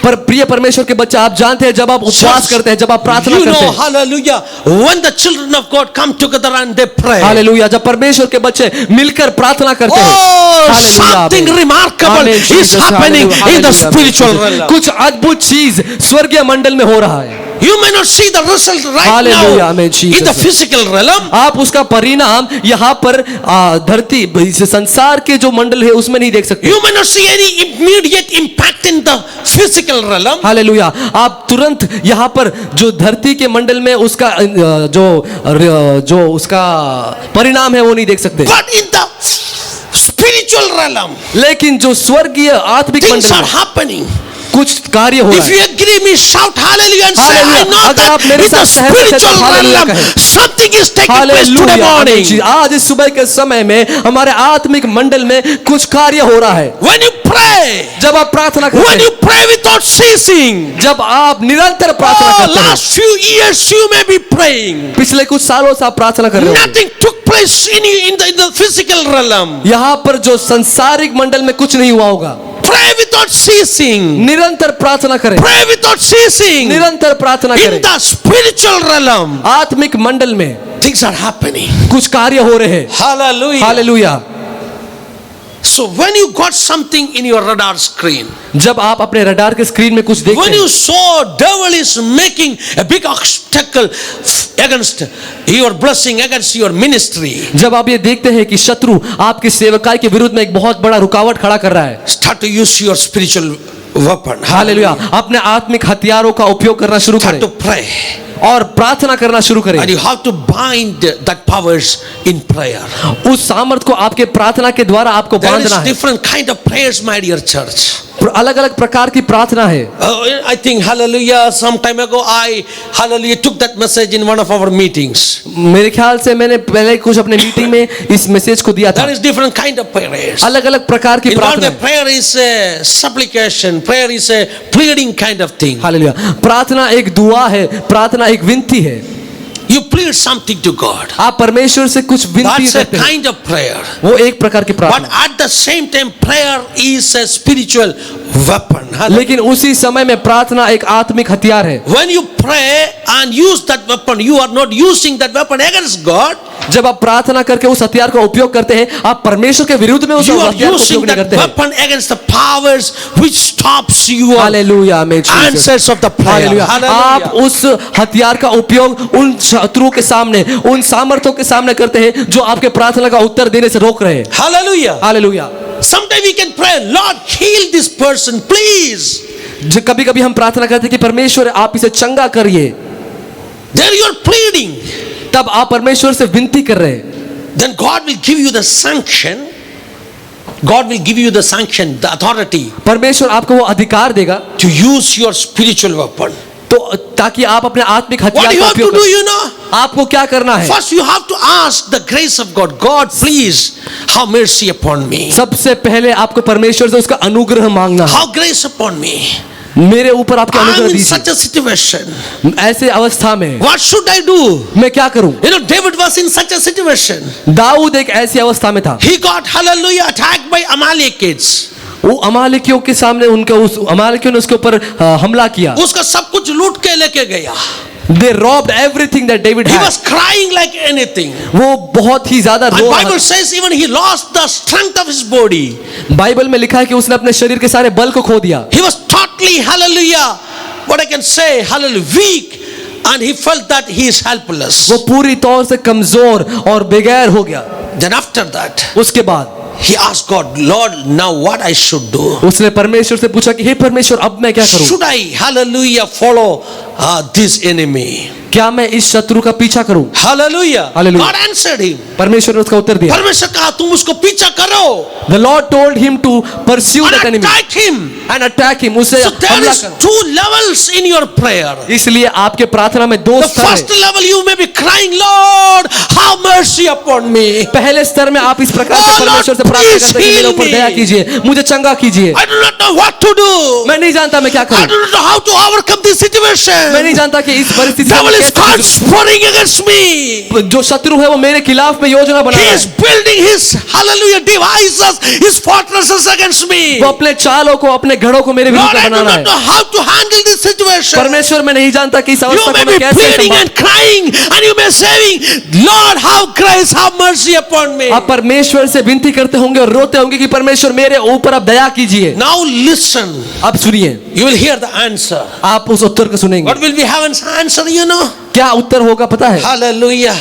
पर प्रिय परमेश्वर के बच्चे, आप जानते हैं जब आप उपवास करते हैं, जब आप प्रार्थना you करते know, हैं, hallelujah, when the children of God come together and they pray, hallelujah, जब परमेश्वर के बच्चे मिलकर प्रार्थना करते हैं, oh, हालेलुया, something आमीन. remarkable आमीन, is Jesus, happening hallelujah, in the hallelujah, spiritual आमीन. realm. कुछ अद्भुत चीज स्वर्गीय मंडल में हो रहा है. You may not see the result right Hallelujah. now Amen, Jesus. in the physical realm. आप उसका परिणाम यहाँ पर धरती इस संसार के जो मंडल है उसमें नहीं देख सकते। You may not see any immediate impact in the physical realm. Hallelujah. आप तुरंत यहाँ पर जो धरती के मंडल में उसका जो उसका परिणाम है वो नहीं देख सकते। But in the spiritual realm, लेकिन जो स्वर्गीय आत्मिक things मंडल are में happening. कुछ कार्य हो रहा If है। you agree me, shout hallelujah and say, I Hallelujah. know अगर that आप मेरे in the साथ सहमत हैं तो spiritual hallelujah realm, कहें। something is taking place today hallelujah. morning. आज इस सुबह के समय में हमारे आत्मिक मंडल में कुछ कार्य हो रहा है। When you pray, जब आप प्रार्थना करते when हैं, you pray without ceasing, जब आप निरंतर प्रार्थना करते हैं, last few years you may be praying. पिछले कुछ सालों से आप प्रार्थना कर रहे हो, Nothing took place in you in the physical realm. यहाँ पर जो संसारिक मंडल में कुछ नहीं हुआ होगा। Pray without ceasing. निरंतर प्रार्थना करें, Pray without ceasing. निरंतर प्रार्थना In करें। the spiritual realm, आत्मिक मंडल में things are happening. कुछ कार्य हो रहे हैं। Hallelujah. Hallelujah. So when you got something in your radar screen, जब आप अपने रडार के स्क्रीन में कुछ देखते when हैं, you saw devil is making a big obstacle against your blessing, against your ministry, जब आप ये देखते हैं कि शत्रु आपकी सेवकाई के विरुद्ध में एक बहुत बड़ा रुकावट खड़ा कर रहा है, start to use your spiritual weapon. Hallelujah, अपने आत्मिक हथियारों का उपयोग करना शुरू Start करें to pray. और प्रार्थना करना शुरू करें। And you have to bind that powers in prayer. उस सामर्थ को आपके प्रार्थना के द्वारा आपको There is बांधना है। different kind of prayers, my dear church. अलग अलग प्रकार की प्रार्थना है। I think hallelujah some time ago I hallelujah took that message in one of our meetings. मेरे ख्याल से मैंने पहले कुछ अपने मीटिंग में इस मैसेज को दिया था। There is different kind of prayers. अलग अलग प्रकार की In one प्रार्थना way, है। prayer is a supplication, prayer is a pleading kind of thing. Hallelujah. प्रार्थना एक दुआ है, प्रार्थना एक विनती है। You plead something to God. आप परमेश्वर से कुछ विनती That's a करते हैं, kind of prayer. वो एक प्रकार की But प्रार्थना। at the same time, prayer is a spiritual weapon. लेकिन उसी समय में प्रार्थना एक आत्मिक हथियार है। When you pray and use that weapon, you are not using that weapon against God. जब आप प्रार्थना करके उस हथियार का उपयोग करते हैं, आप परमेश्वर के विरुद्ध में उस You are हथियार का using उपयोग नहीं that करते हैं। weapon against the powers which stops your hallelujah, amen, Jesus. answers of the prayer. हालेलुया। Hallelujah. आप उस हथियार का उपयोग उन शत्रुओं के सामने, उन सामर्थ्यों के सामने करते हैं जो आपके प्रार्थना का उत्तर देने से रोक रहे हैं। Hallelujah. Hallelujah. Sometimes we can pray, Lord, heal this person, please. कभी कभी हम प्रार्थना करते हैं कि परमेश्वर आप इसे चंगा करिए, There you are pleading. तब आप परमेश्वर से विनती कर रहे हैं। Then God will give you the sanction. God will give you the sanction, the authority परमेश्वर आपको वो अधिकार देगा to use your spiritual weapon. तो ताकि आप अपने आत्मिक What हथियार you का have to उपयोग do, करें। you know? आपको क्या करना है? First, you have to ask the grace of God. God, please, have mercy upon me. सबसे पहले आपको परमेश्वर से उसका अनुग्रह मांगना है। Have grace upon me. मेरे ऊपर आपके I'm अनुग्रह in दीजिए। such a situation. ऐसे अवस्था में What should I do? मैं क्या करूं? You know, David was in such a situation. Dawood एक ऐसी अवस्था में था, He got, hallelujah, attacked by Amalekites. वो अमालेकियों के सामने उनका उस अमालेकियों ने उसके ऊपर हमला किया। उसका सब कुछ लूट के लेके गया. They robbed everything that David He had. was crying like anything. वो बहुत ही ज्यादा And रो रहा Bible था। says even he lost the strength of his body. Bible में लिखा है कि उसने अपने शरीर के सारे बल को खो दिया। He was totally, hallelujah, what I can say, hallelujah, weak. And he felt that he is helpless. वो पूरी तौर से कमजोर और बेगैर हो गया। Then after that, उसके बाद he asked God, Lord, now what I should do? उसने परमेश्वर से पूछा कि हे परमेश्वर, अब मैं क्या करूं? Should I, hallelujah, follow this enemy? क्या मैं इस शत्रु का पीछा करूं? Hallelujah. Hallelujah. God answered him. परमेश्वर ने उसका उत्तर दिया। परमेश्वर कहा तुम उसको पीछा करो. The Lord told him to pursue that And enemy attack him. and attack him. उसे So there हमला is करो। two levels in your prayer. इसलिए आपके प्रार्थना में दो The स्तर first हैं। level you may be crying, Lord, have mercy upon me. पहले स्तर में आप इस प्रकार से Oh, परमेश्वर से Lord, प्रार्थना please करते हैं कि मेरे heal ऊपर me. दया कीजिए, मुझे चंगा कीजिए। I do not know what to do. मैं नहीं जानता मैं क्या I करूं। do not know how to overcome this मैं situation. नहीं जानता कि इस परिस्थिति से Devil मैं is कैसे conspiring against me. जो शत्रु है वो मेरे खिलाफ में योजना बना He रहा is है। building his, hallelujah, devices, his fortresses against me. वो अपने चालों को, अपने घड़ों को मेरे Lord, विरुद्ध I do बना रहा not know है। how to handle this situation. परमेश्वर मैं नहीं जानता कि इस अवस्था You may को मैं be कैसे pleading संभालूं। and crying, and you may saying, Lord, have grace, have mercy upon me. आप परमेश्वर से विनती करते होंगे और रोते होंगे कि परमेश्वर मेरे ऊपर आप दया कीजिए। Now listen. अब सुनिए, You will hear the answer. आप उस उत्तर को सुनेंगे। What What will be heaven's answer, you know? क्या उत्तर होगा पता है? Hallelujah.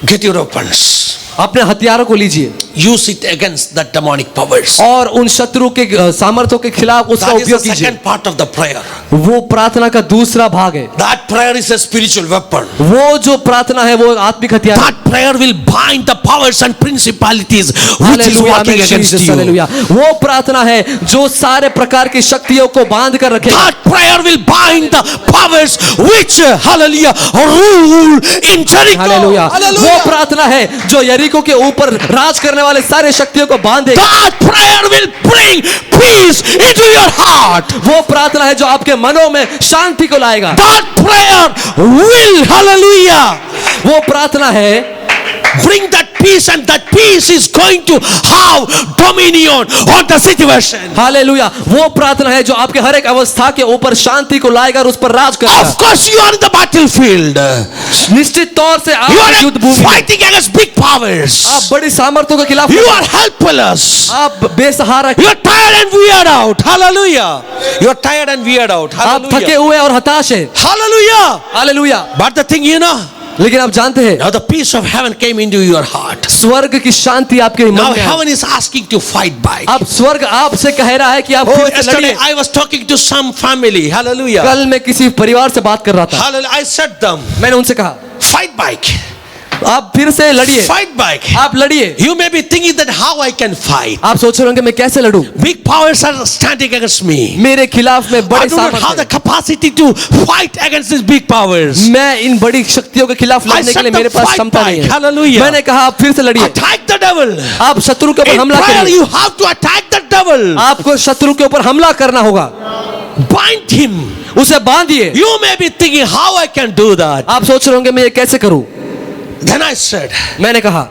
Get your weapons. अपने हथियारों को लीजिए Use it against the demonic powers. और उन शत्रु के सामर्थ्यों के खिलाफ उसका That is the उपयोग कीजिए। second part of the prayer. वो प्रार्थना का दूसरा भाग है। That prayer is a spiritual weapon. वो जो प्रार्थना है वो आत्मिक हथियार है। That prayer will bind the powers and principalities which is hallelujah, working amen, against Jesus, you. Hallelujah. वो प्रार्थना है जो सारे प्रकार की शक्तियों को बांध कर रखेगा। That prayer will bind the powers which, hallelujah, rule in Jericho. Hallelujah. वो Hallelujah. प्रार्थना है जो यरीको के ऊपर राज करने वाले सारे शक्तियों को बांधेगा। That prayer will bring peace into your heart. वो प्रार्थना है जो आपके मनों में शांति को लाएगा। That prayer will, hallelujah, वो प्रार्थना है bring that peace, and that peace is going to have dominion on the situation. Hallelujah. वो प्रार्थना है जो आपके हर एक अवस्था के ऊपर शांति को लाएगा और उस पर राज करेगा। Of course, you are in the battlefield. निश्चित तौर से आप You युद्ध are भूमि में। fighting against big powers. आप बड़ी सामर्थ्यों के खिलाफ You are helpless. आप बेसहारा, You are tired and weird out. Hallelujah. You are tired and weird out. आप थके Hallelujah. हुए और हताश है। Hallelujah. Hallelujah. But the thing, you know, लेकिन आप जानते हैं now the peace of heaven came into your heart. स्वर्ग की शांति आपके मन Now में है। heaven is asking to fight back. अब स्वर्ग आपसे कह रहा है कि आप Oh, फिर से yesterday लड़िए। I was talking to some family. Hallelujah. कल मैं किसी परिवार से बात कर रहा था। Hallelujah. I said them, मैंने उनसे कहा fight back. आप फिर से लड़िए, Fight back. आप लड़िए। You may be thinking that how I can fight. आप सोच रहे होंगे मैं कैसे लड़ूं? Big powers are standing against me. मेरे खिलाफ में I बड़े do not have सामर्थ्य the हैं। capacity to fight against these big powers. मैं इन बड़ी शक्तियों के खिलाफ लड़ने said के लिए the मेरे पास fight क्षमता नहीं back. है। Hallelujah. मैंने कहा आप फिर से लड़िए। Attack the devil. आप शत्रु के ऊपर In हमला prayer, करिए। you have to attack the devil. आपको शत्रु के ऊपर हमला करना होगा, Bind him. उसे बांधिए। You may be thinking how I can do that. आप सोच रहे होंगे मैं ये कैसे करूं? Then I said, मैंने कहा,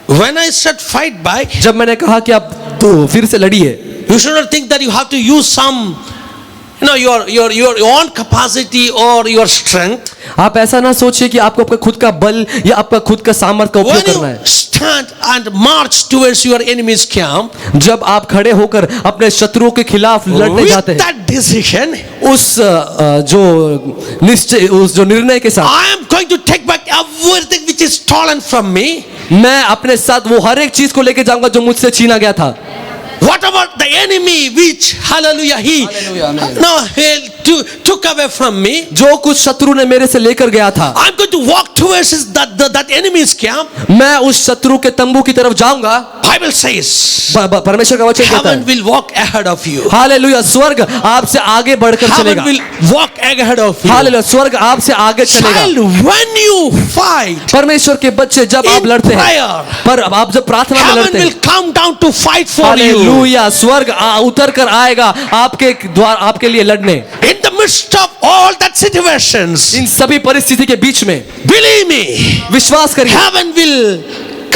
when I said fight back, जब मैंने कहा कि आप तो फिर से लड़िए, you should not think that you have to use some, your own capacity or your strength. आप ऐसा ना सोचिए कि आपको आपका खुद का बल या आपका खुद का सामर्थ्य का उपयोग When करना you है। stand and march towards your enemy's camp, जब आप खड़े होकर अपने शत्रुओं के खिलाफ लड़ने with जाते हैं, that decision, उस जो निश्चय, उस जो निर्णय के साथ, I am going to take back everything which is stolen from me. मैं अपने साथ वो हर एक चीज को लेके जाऊंगा जो मुझसे छीना गया था। Whatever the enemy which, hallelujah, he took away from me, जो कुछ शत्रु ने मेरे से लेकर गया था, I'm going to walk towards that enemy's camp. मैं उस शत्रु के तंबू की तरफ जाऊंगा। Bible says, परमेश्वर का वचन कहता heaven है, will walk ahead of you. Hallelujah, स्वर्ग आपसे आगे बढ़कर Heaven चलेगा। will walk ahead of you. Hallelujah, स्वर्ग आपसे आगे चलेगा। Child, when you fight परमेश्वर के बच्चे जब आप in लड़ते हैं, prayer, पर आप जब प्रार्थना में heaven लड़ते will हैं, come down to fight for you. Hallelujah, स्वर्ग उतर कर आएगा आपके द्वार, आपके लिए लड़ने। In the midst of all that situations, इन सभी परिस्थिति के बीच में believe me, विश्वास करिए, heaven will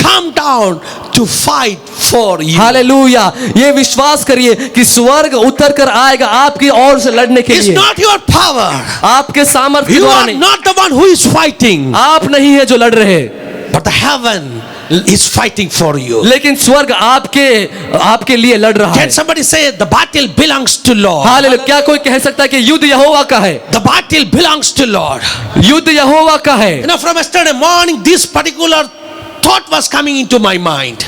come down to fight for you. Hallelujah, ये विश्वास करिए कि स्वर्ग उतर कर आएगा आपकी ओर से लड़ने के It's लिए। not your power. आपके सामर्थ्य के You द्वारा are नहीं, not the one who is fighting, आप नहीं है जो लड़ रहे, but the heaven is fighting for you. लेकिन स्वर्ग आपके लिए लड़ रहा है। Can somebody say the battle belongs to Lord? Hallelujah, क्या कोई कह सकता है कि युद्ध यहोवा का है? The battle belongs to Lord. युद्ध यहोवा का है। From yesterday morning, this particular thought was coming into my mind.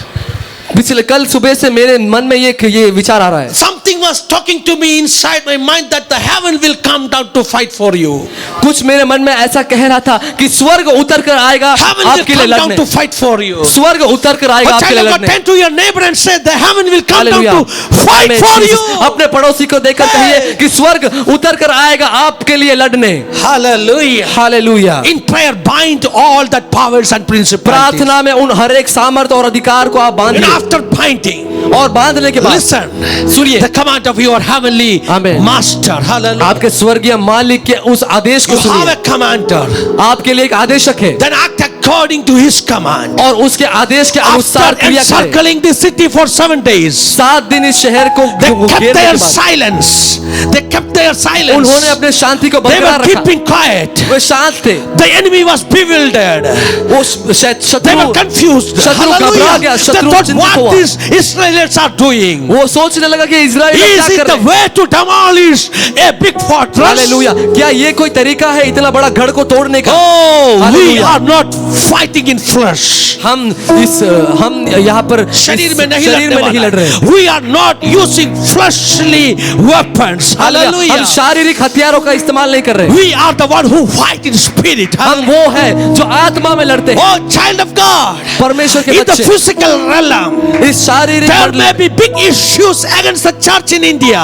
पिछले कल सुबह से मेरे मन में ये विचार आ रहा है। Something was talking to me inside my mind that the heaven will come down to fight for you. कुछ मेरे मन में ऐसा कह रहा था कि स्वर्ग उतर कर आएगा Heaven will आपके लिए come down लड़ने। to fight for you. स्वर्ग उतर कर आएगा But आपके लिए child of God, लड़ने। turn to your neighbor and say the heaven will come down hallelujah, to fight आमीन, for जीसस। you. अपने पड़ोसी को देखकर कहिए कि स्वर्ग उतर कर आएगा आपके लिए लड़ने। Hallelujah. Hallelujah. In prayer, bind all that powers and principalities. प्रार्थना में उन हर एक सामर्थ और अधिकार को आप And बांधिए, after binding, और बांधने के बाद listen, सुनिए, the command of your heavenly Amen. master. Hallelujah. आपके स्वर्गीय मालिक के उस आदेश को You have सुनिए। a commander. आपके लिए एक आदेशक है, Then act according to his command. और उसके आदेश के अनुसार After क्रिया करें। encircling the city for 7 days, 7 दिन इस शहर को they kept घेरने their के बाद silence. They kept their silence. उन्होंने अपने शांति को They बरकरार were रखा। keeping quiet. वे शांत थे। The enemy was bewildered. वो They शत्रु were confused. शत्रु घबरा गया, Hallelujah. They शत्रु thought, चिंतित what हुआ। these Israelites Israelites are doing. वो सोचने लगा कि इजराइल क्या Is it कर the रहे हैं। way to demolish a big fortress? Hallelujah, क्या ये कोई तरीका है इतना बड़ा गढ़ को तोड़ने का? Oh, we Hallelujah. are not fighting in flesh. हम यहाँ पर शरीर में नहीं शरीर में नहीं लड़ रहे हैं। We are not using fleshly weapons. Hallelujah, Hallelujah. हम शारीरिक हथियारों का इस्तेमाल नहीं कर रहे हैं। We are the one who fight in spirit. हम वो है जो आत्मा में लड़ते हैं। Oh, child of God. परमेश्वर के In the बच्चे physical realm, इस शारीरिक there Mandal- may be big issues against the church in India.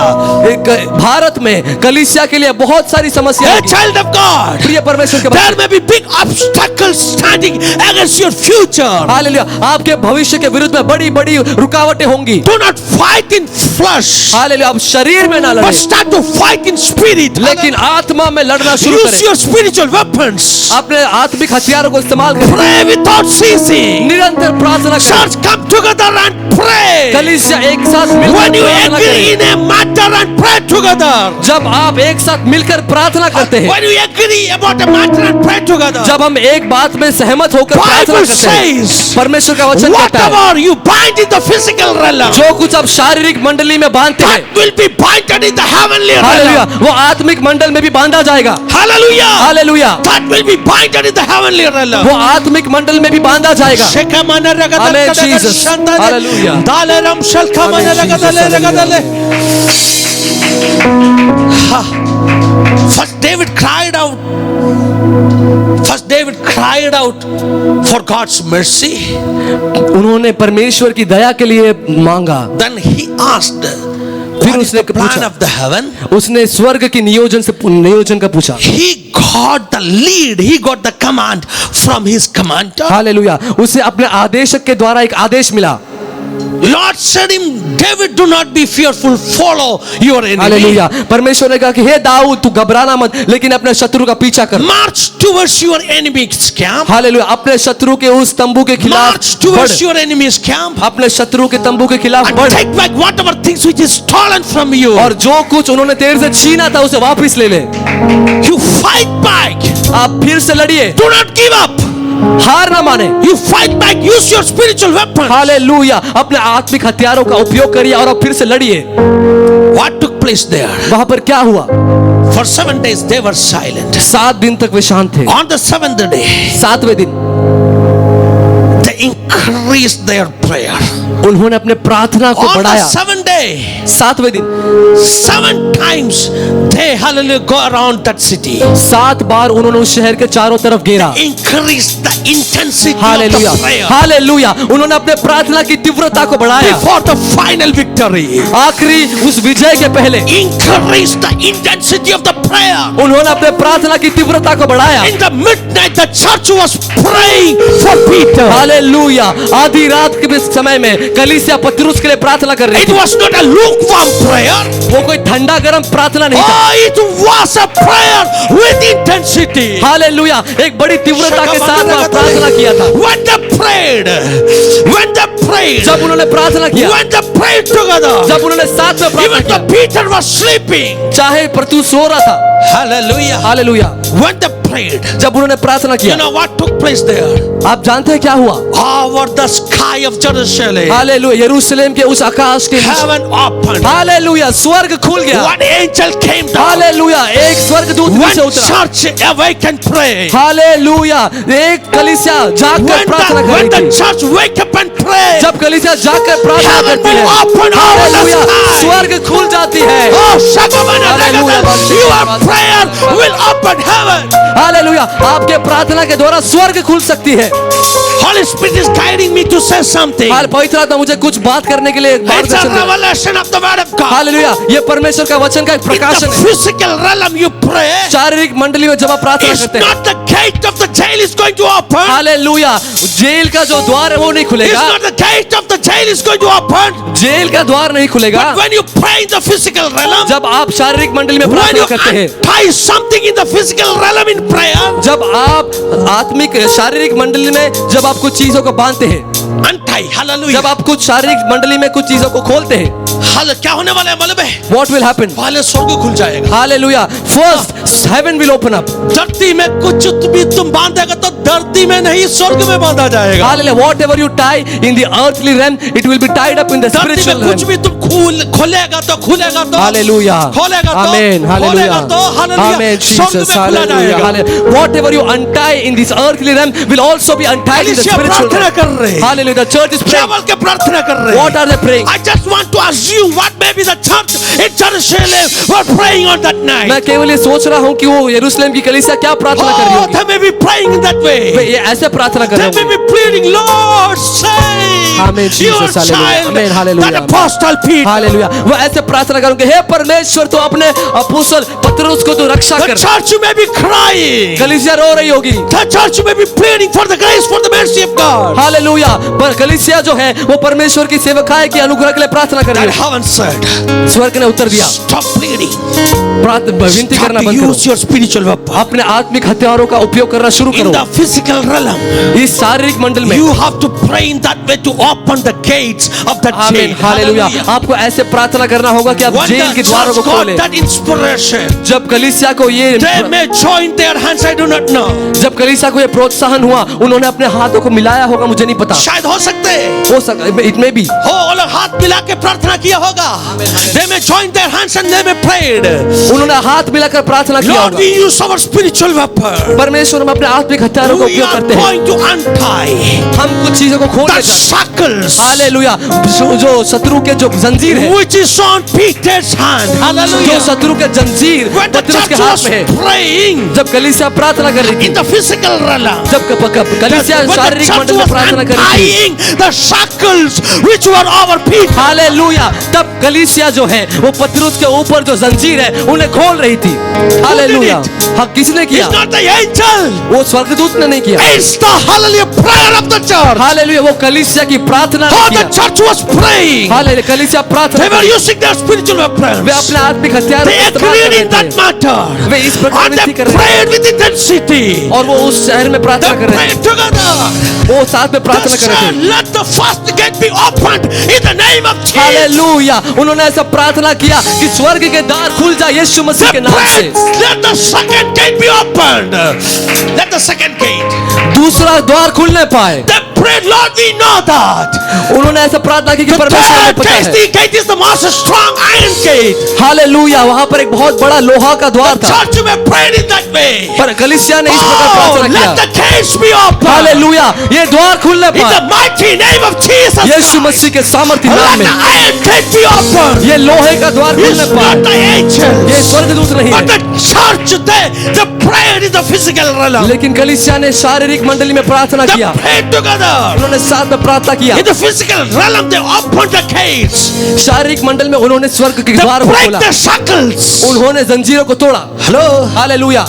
एक भारत में कलीसिया के लिए बहुत सारी समस्याएं Hey, होंगी। child of God. प्रिय परमेश्वर के There बच्चे, may be big obstacles standing against your future. Hallelujah, आपके भविष्य के विरुद्ध में बड़ी बड़ी रुकावटें होंगी। Do not fight in flesh, hallelujah, आप शरीर में ना but लड़ें, start to fight in spirit. लेकिन आत्मा में लड़ना शुरू Use करें। your spiritual weapons. अपने आत्मिक हथियारों को इस्तेमाल करें। Pray without ceasing. निरंतर प्रार्थना करें। Church, come together and pray. कलीसिया एक साथ मिलकर When you प्रार्थना agree करें। in a matter and pray together. जब आप एक साथ मिलकर प्रार्थना करते हैं, When you agree about a matter and pray together. जब हम एक बात में सहमत होकर प्रार्थना Bible करते हैं, says, परमेश्वर का वचन कहता है, whatever you bind in the physical realm, जो कुछ आप शारीरिक मंडली में बांधते हैं, that will be binded in the heavenly hallelujah, realm. वो आत्मिक मंडल में भी बांधा जाएगा। Hallelujah. Hallelujah, That will be binded in the heavenly realm. वो आत्मिक मंडल में भी बांधा जाएगा। Shekamana ragadale, Amen, kadale, Jesus. shandale, Hallelujah. daleram shalkamana Amen, Jesus. ragadale, Hallelujah. ragadale. Ha. First David cried out. First David cried out for God's mercy. उन्होंने परमेश्वर की दया के लिए मांगा। Then he asked, फिर what is उसने the plan पूछा, of the heaven? उसने स्वर्ग की नियोजन का पूछा। He got the lead. He got the command from his commander. Hallelujah, उसे अपने आदेशक के द्वारा एक आदेश मिला। Lord said him, David, do not be fearful. Follow your enemy. Hallelujah, परमेश्वर ने कहा कि हे दाऊद, तू घबराना मत, लेकिन अपने शत्रु का पीछा कर। March towards your enemy's camp. Hallelujah, अपने शत्रु के उस तंबू के खिलाफ March towards बढ़, your enemy's camp. अपने शत्रु के तंबू के खिलाफ And बढ़, take back whatever things which is stolen from you. और जो कुछ उन्होंने तेरे से छीना था उसे वापस ले ले। You fight back. आप फिर से लड़िए, Do not give up. हार ना माने। You fight back. Use your spiritual weapons. Hallelujah, अपने आत्मिक हथियारों का उपयोग करिए और अब फिर से लड़िए। What took place there? वहां पर क्या हुआ? For 7 days they were silent. 7 दिन तक वे शांत थे। On the 7th day, 7वें दिन they increased their prayer. उन्होंने अपने प्रार्थना को On the बढ़ाया। 7th day, 7वें दिन 7 times they hallelujah go around that city. 7 बार उन्होंने उस शहर के चारों तरफ घेरा। Increased the intensity hallelujah, of the prayer hallelujah, उन्होंने अपने प्रार्थना की तीव्रता को बढ़ाया। before the final victory. आखिरी उस विजय के पहले Increased the intensity of the prayer. उन्होंने अपने प्रार्थना की तीव्रता को बढ़ाया। In the midnight, the church was praying for Peter. Hallelujah, आधी रात के समय में कलीसिया पतरुस के लिए प्रार्थना कर रही It थी। was not a lukewarm prayer. वो कोई ठंडा गरम प्रार्थना नहीं था। Oh, it was a prayer with intensity. Hallelujah, एक बड़ी तीव्रता के साथ वहाँ प्रार्थना किया था। When they prayed, जब उन्होंने प्रार्थना किया, when they prayed together, जब उन्होंने साथ में प्रार्थना even किया, though Peter was sleeping. चाहे पतरुस सो रहा था। Hallelujah. Hallelujah, When they prayed, जब उन्होंने प्रार्थना you किया, know what took place there? आप जानते हैं क्या हुआ? Over the sky of Jerusalem, hallelujah, यरूशलेम के उस आकाश के नीचे, heaven opened. हालेलुया, स्वर्ग खुल गया। One angel came down. Hallelujah, एक स्वर्गदूत When नीचे उतरा। church awake and pray. Hallelujah, एक कलीसिया जागकर प्रार्थना कर When रही the थी। church wake up and pray. जब कलीसिया जागकर प्रार्थना Heaven करती है, will open over the hallelujah, sky. स्वर्ग खुल जाती है। Oh, Shakamana Hallelujah. Ragada, your prayer will open heaven. Hallelujah, आपके प्रार्थना के द्वारा स्वर्ग खुल सकती है। Holy Spirit is guiding me to say something. हाल पवित्र आत्मा मुझे कुछ बात करने के लिए It's a मार्गदर्शन दे। revelation of the word of God. Hallelujah, ये परमेश्वर का वचन का एक In प्रकाशन the है। physical realm you pray. शारीरिक मंडली में जब आप प्रार्थना It's करते हैं, not the gate of the jail is going to open. Hallelujah, jail का जो द्वार है वो नहीं It's खुलेगा। not the gate of the jail is going to open. Jail का द्वार नहीं खुलेगा। But when you pray in the physical realm, जब आप शारीरिक मंडली में when प्रार्थना you करते हैं, untie something in the physical realm in prayer, जब आप आत्मिक शारीरिक मंडली में जब आप कुछ चीजों को बांधते हैं, untie, hallelujah. जब आप कुछ शारीरिक मंडली में कुछ चीजों को खोलते हैं, क्या होने वाला है मालूम है? what will happen? पहले स्वर्ग खुल जाएगा। Hallelujah. First, heaven will open up. धरती में कुछ भी तुम बांधेगा तो धरती में नहीं, स्वर्ग में बांधा जाएगा। Hallelujah. Whatever you tie in the earthly realm, it will be tied up in the धरती spiritual में कुछ realm. भी तुम खोलेगा तो Hallelujah. खोलेगा तो Amen. खोलेगा Hallelujah. तो hallelujah, Amen. स्वर्ग Jesus. में खुला Hallelujah. जाएगा। Hallelujah. Whatever you untie in this earthly realm will also be untied in the कलीसिया spiritual प्रार्थना realm. कर रहे हैं। Hallelujah. The church is praying. केवल के प्रार्थना कर रहे हैं। What are they praying? I just want to assume what maybe the church in Jerusalem were praying on that night. मैं केवल ये सोच रहा हूँ कि वो यरूशलेम की कलीसिया क्या प्रार्थना कर रही Oh, होगी। they may be praying in that way way. ये ऐसे प्रार्थना कर They रहे may होंगे। be pleading, Lord, save Amen, Jesus. your Hallelujah. child, Amen. Hallelujah. that apostle Peter. Hallelujah. वो ऐसे प्रार्थना करूंगे, हे परमेश्वर तू अपने अपोस्तल पतरस को तू रक्षा The कर। church may be crying. कलीसिया रो रही होगी। The church may be pleading for the grace, for the mercy of God. Hallelujah. पर कलीसिया जो है वो परमेश्वर की सेवकाई की अनुग्रह के लिए प्रार्थना कर रही That है। heaven said, स्वर्ग ने उत्तर दिया, stop pleading. विनती Start करना to बंद करो। use your spiritual weapon. अपने आत्मिक हथियारों का उपयोग करना शुरू In करो। the physical realm, इस शारीरिक मंडल में you have to pray in that way to open the gates of that आमीन। jail. हालेलुया। Hallelujah. आपको ऐसे प्रार्थना करना होगा कि आप When जेल the के द्वारों church को got खोले। that inspiration, जब कलीसिया को ये they may join their hands, I do not know. जब कलीसिया को ये प्रोत्साहन हुआ, उन्होंने अपने हाथों को मिलाया होगा, मुझे नहीं पता। शायद हो सकते हैं। हो सकता, इट मे बी। हो वो लोग हाथ मिला के प्रार्थना किया होगा। They may join their hands and they may prayed. उन्होंने हाथ मिलाकर प्रार्थना किया Lord, होगा। we use our spiritual weapon. परमेश्वर हम अपने आत्मिक हथियारों का We उपयोग are करते हैं। going to untie हम कुछ चीजों को खोलने the जाते हैं। shackles hallelujah. जो शत्रु के जो जंजीर है, which is on Peter's hand. जो Hallelujah. शत्रु के जंजीर When the पतरस के church हाथ was में है। praying जब कलीसिया प्रार्थना कर रही थी, in the physical realm, जब कलीसिया when the शारीरिक church मंडल में was प्रार्थना कर रही थी, untying the shackles which were over Peter, hallelujah, तब कलीसिया जो है वो पतरस के ऊपर जो जंजीर है उन्हें खोल रही थी। हालेलुया। हाँ, किसने किया? it's not the angel, वो स्वर्गदूत ने नहीं किया। it's the hallelujah prayer of the church. Hallelujah. वो कलीसिया की प्रार्थना ने How the किया। church was praying, hallelujah. कलीसिया प्रार्थना they कर were रही थी। using their spiritual way weapons. अपने आत्मिक हथियार They का इस्तेमाल कर agreed रहे in that थे matter, वे इस प्रकार and विनती they कर रहे थे prayed with intensity. और वो उस शहर में They प्रार्थना कर रहे prayed थे। together. वो साथ में They प्रार्थना कर रहे said, थे। let the first gate be opened in the name of Jesus. Hallelujah. उन्होंने ऐसा प्रार्थना किया कि स्वर्ग के द्वार खुल जाए यीशु मसीह They के नाम से। prayed, let the second gate be opened. Let the second gate. दूसरा द्वार खुलने पाए। They prayed, Lord, we know that. उन्होंने ऐसा प्रार्थना की कि The परमेश्वर हमें third पता gate, है। the gate is the most strong iron gate. Hallelujah. वहां पर एक बहुत बड़ा लोहा का द्वार The था, church may prayed in that way. पर कलीसिया ने इस प्रकार Oh, प्रार्थना let किया। the gates be opened. Hallelujah. ये द्वार खुलने In पाए the mighty name of Jesus Yeshu Christ. मसीह के सामर्थ्य नाम Let में। the iron gate be opened. ये लोहे का द्वार It's खुलने पाए। not the angels. ये स्वर्गदूत नहीं But है, the church, they prayed in the physical realm. लेकिन कलीसिया ने शारीरिक मंडली में प्रार्थना They किया। prayed together. उन्होंने साथ में प्रार्थना किया। In the physical realm, they opened the gates. शारीरिक मंडल में उन्होंने स्वर्ग के They द्वार को break खोला, the shackles. उन्होंने जंजीरों को तोड़ा। Hello. Hallelujah.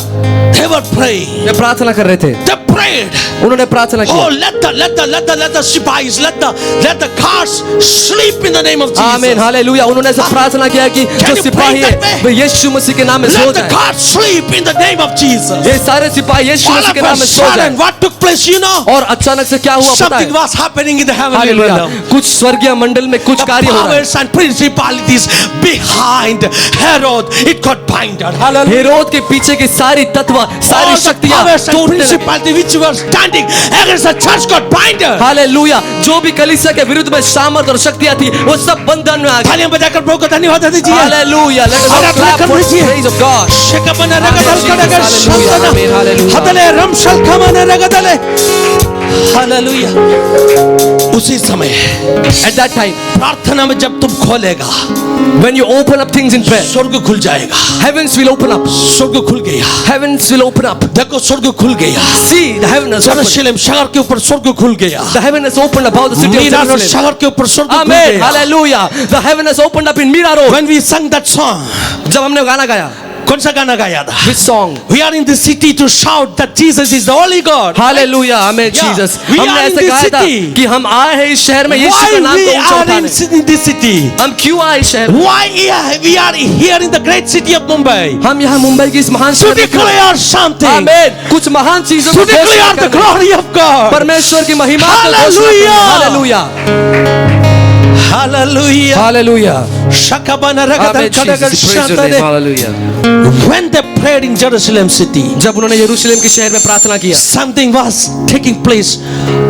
They were praying. वे प्रार्थना कर रहे थे, They prayed. उन्होंने प्रार्थना Oh, किया। let the shipais, let the guards sleep in the name of Jesus. आमीन। हालेलुया। उन्होंने ऐसा प्रार्थना किया कि जो you सिपाही pray है that way? वे यीशु मसीह के नाम में सो Let the जाए। guards sleep in the name of Jesus. ये सारे सिपाही यीशु All मसीह of के a नाम में सो sudden, जाए। what took place, you know? और अचानक से क्या हुआ पता Something है? was happening in the heavenly hallelujah. realm. कुछ स्वर्गीय मंडल में कुछ The कार्य हो रहा है। powers and principalities behind Herod, it got binded. Hallelujah. Herod के पीछे की सारी तत्व, सारी All the शक्तियां powers and टूटने लगी। principalities which were standing against the church got binded. Hallelujah. जो भी कलीसिया के विरुद्ध में सामर्थ और शक्तियां थी वो सब बंधन में आ गई। तालियां बजाकर प्रभु को धन्यवाद दीजिए। हालेलुया। Let us all आराधना clap कर for the दीजिए। praise of God. शेकमने Amen, रगदल Jesus. कड़गड़ Hallelujah. शब्दना Amen. Hallelujah. हदले रमशल खमने रगदले। हालेलुया। उसी समय At that time, प्रार्थना में जब तुम खोलेगा, when you open up things in prayer, स्वर्ग खुल जाएगा। heavens will open up. स्वर्ग खुल गया। Heavens will open up. देखो स्वर्ग खुल गया। See, the heaven has opened. यरूशलेम शहर के ऊपर स्वर्ग खुल गया। The heaven has opened above the city of Mira Road Jerusalem. शहर के ऊपर स्वर्ग खुल Amen. गया। Hallelujah. The heaven has opened up in Mira Road. When we sang that song, जब हमने गाना गाया, कौन सा गाना गाया था? Which song? We are in the city to shout that Jesus is the only God. Hallelujah, Amen, Yeah. Jesus. We हमने are in ऐसे this गाया था city. कि हम आए हैं इस शहर में यीशु Why के नाम we को ऊंचा are उठाने। in this city? हम क्यों आए इस शहर में? Why we are here in the great city of Mumbai? हम यहाँ मुंबई की इस महान To शहर में क्यों? declare something. आमेन। कुछ महान चीजों To को declare घोषणा the करने। glory of God. परमेश्वर की महिमा को घोषणा करने। Hallelujah. Hallelujah Hallelujah. Hallelujah Shakabana amen ragadan Jesus, kadagan praise your name, shantane. Hallelujah. When they prayed in Jerusalem city, जब उन्होंने यरूशलेम के शहर में प्रार्थना किया, something was taking place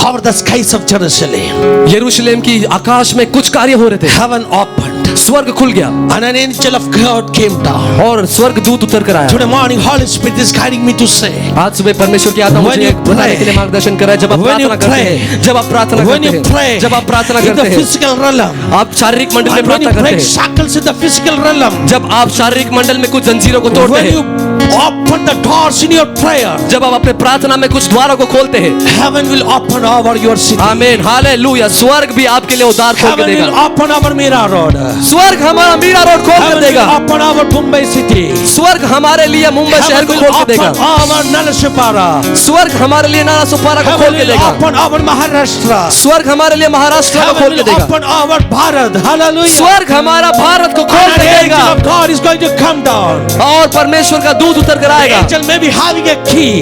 over the skies of Jerusalem. यरूशलेम की आकाश में कुछ कार्य हो रहे थे। Heaven opened स्वर्ग खुल गया and an angel of God came down. और स्वर्ग दूत उतर कर आया। Today morning, Holy Spirit is guiding me to say, आज सुबह परमेश्वर की आत्मा When मुझे you बताने के लिए pray, मार्गदर्शन कर रहा है। जब आप when you प्रार्थना करते हैं, जब आप प्रार्थना when करते you हैं, pray जब आप प्रार्थना in the करते हैं, physical realm, आप शारीरिक मंडल में and when you प्रार्थना break करते हैं। shackles in the physical realm, जब आप शारीरिक मंडल में कुछ जंजीरों को तोड़ते when हैं, you open the doors in your prayer, जब आप अपने प्रार्थना में कुछ द्वारों को खोलते हैं, heaven will open over your city. आमीन हालेलुया, स्वर्ग भी आपके लिए उद्धार खोल के Heaven will देगा। open our Mira Road. स्वर्ग हमारा मीरा रोड खोल के Heaven will देगा। open our Mumbai city. स्वर्ग हमारे लिए मुंबई शहर Heaven को will खोल के open देगा। our Nalashipara. स्वर्ग हमारे लिए नाना सुपारा को खोल Heaven के will देगा। open our Maharashtra. स्वर्ग हमारे लिए महाराष्ट्र को Heaven खोल के will देगा। open our Bharat. Hallelujah. स्वर्ग हमारा भारत को खोल And के an देगा angel of God is going to come down. और परमेश्वर का दूत उतर कर The आएगा। angel may be having a key.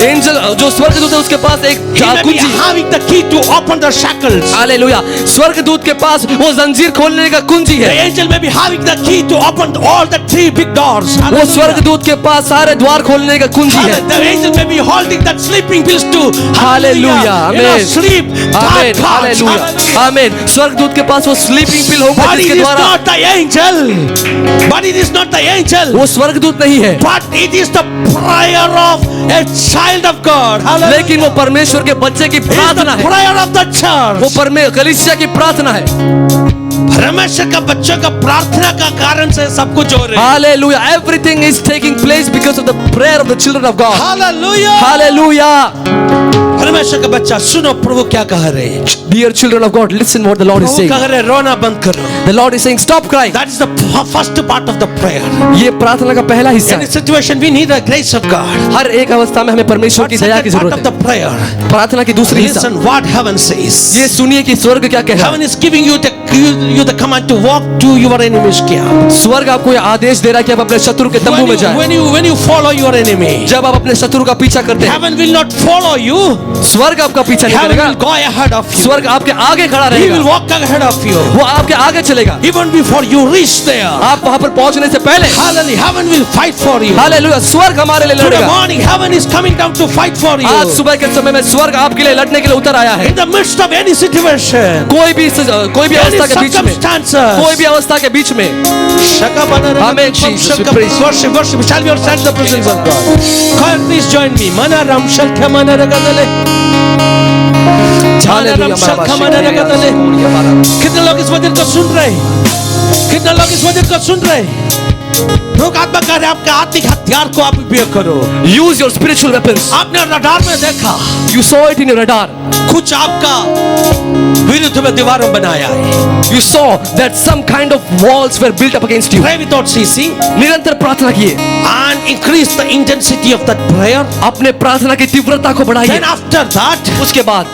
Angel जो स्वर्ग दूत है उसके पास एक He may be कुंजी। having the key to open the shackles. Hallelujah, स्वर्ग दूत के पास वो जंजीर खोलने का कुंजी The है। angel may be having the key to open all the three big doors. वो Hallelujah. स्वर्ग दूत के पास सारे द्वार खोलने का कुंजी है। The angel may be holding that sleeping pills too. Hallelujah. You know, Amen. sleep. आमीन dark thoughts. Hallelujah Hallelujah. आमीन। स्वर्ग दूत के पास वो स्लीपिंग पिल होगा But it जिसके is द्वारा not the angel. But it is not the angel. वो स्वर्ग दूत नहीं है, But it is the prayer of a child of God. Hallelujah. लेकिन वो परमेश्वर के बच्चे की It is प्रार्थना the है। prayer of the वो church. कलीसिया की प्रार्थना है। परमेश्वर का बच्चों का प्रार्थना का कारण से सब कुछ हो रहा है। Hallelujah. Everything is taking place because of the prayer of the children of God. Hallelujah. Hallelujah. परमेश्वर का बच्चा सुनो प्रभु क्या कह रहे हैं। Dear children of God, listen what the Lord is Prabhu saying. कह रहे हैं रोना बंद करो। The Lord is saying, stop crying. That is the first part of the prayer. ये प्रार्थना का पहला हिस्सा In है। this situation we need the grace of God. हर एक अवस्था में हमें परमेश्वर की What's दया की the part जरूरत of the है। prayer? प्रार्थना की दूसरी हिस्सा, Listen what heaven says. ये सुनिए कि स्वर्ग क्या कह रहा Heaven है। is giving you the command to walk to your enemy's camp. स्वर्ग आपको ये आदेश दे रहा है कि आप अपने शत्रु के तंबू में जाएं। When you follow your enemy, जब आप अपने शत्रु का पीछा करते हैं, heaven will not follow you. स्वर्ग आपका पीछा नहीं Heaven करेगा, will go ahead of you. स्वर्ग आपके आगे खड़ा He will रहेगा, walk ahead of you. वो आपके आगे चलेगा। Even before you reach there. आप वहां पर पहुंचने से पहले Hallelujah. Heaven will fight for you. Hallelujah, स्वर्ग हमारे लिए Today लड़ेगा। morning, heaven is coming down to fight for you. आज सुबह के समय में स्वर्ग आपके लिए लड़ने के लिए उतर आया है। In the midst of any situation, कोई भी any अवस्था के बीच में, circumstances. कोई भी अवस्था के बीच में, Amen, Jesus, we praise you. Worship. Shall we all stand in the presence of God? Come, please join me. Manaram shalkha manaragadale. Manaram shalkha manaragadale. कितने लोग इस वचन को सुन रहे हैं? कितने लोग इस वचन को सुन रहे हैं? लोग आत्मा कह रहे हैं, आपके आत्मिक हथियार को आप उपयोग करो। use your spiritual weapons. आपने रडार में देखा You saw it in your radar. कुछ आपका विरुद्ध में दीवारों बनाया है। You saw that some kind of walls were built up against you. Pray without ceasing निरंतर प्रार्थना किए, and increase the intensity of that prayer. अपने प्रार्थना की तीव्रता को बढ़ाइए। Then after that, उसके बाद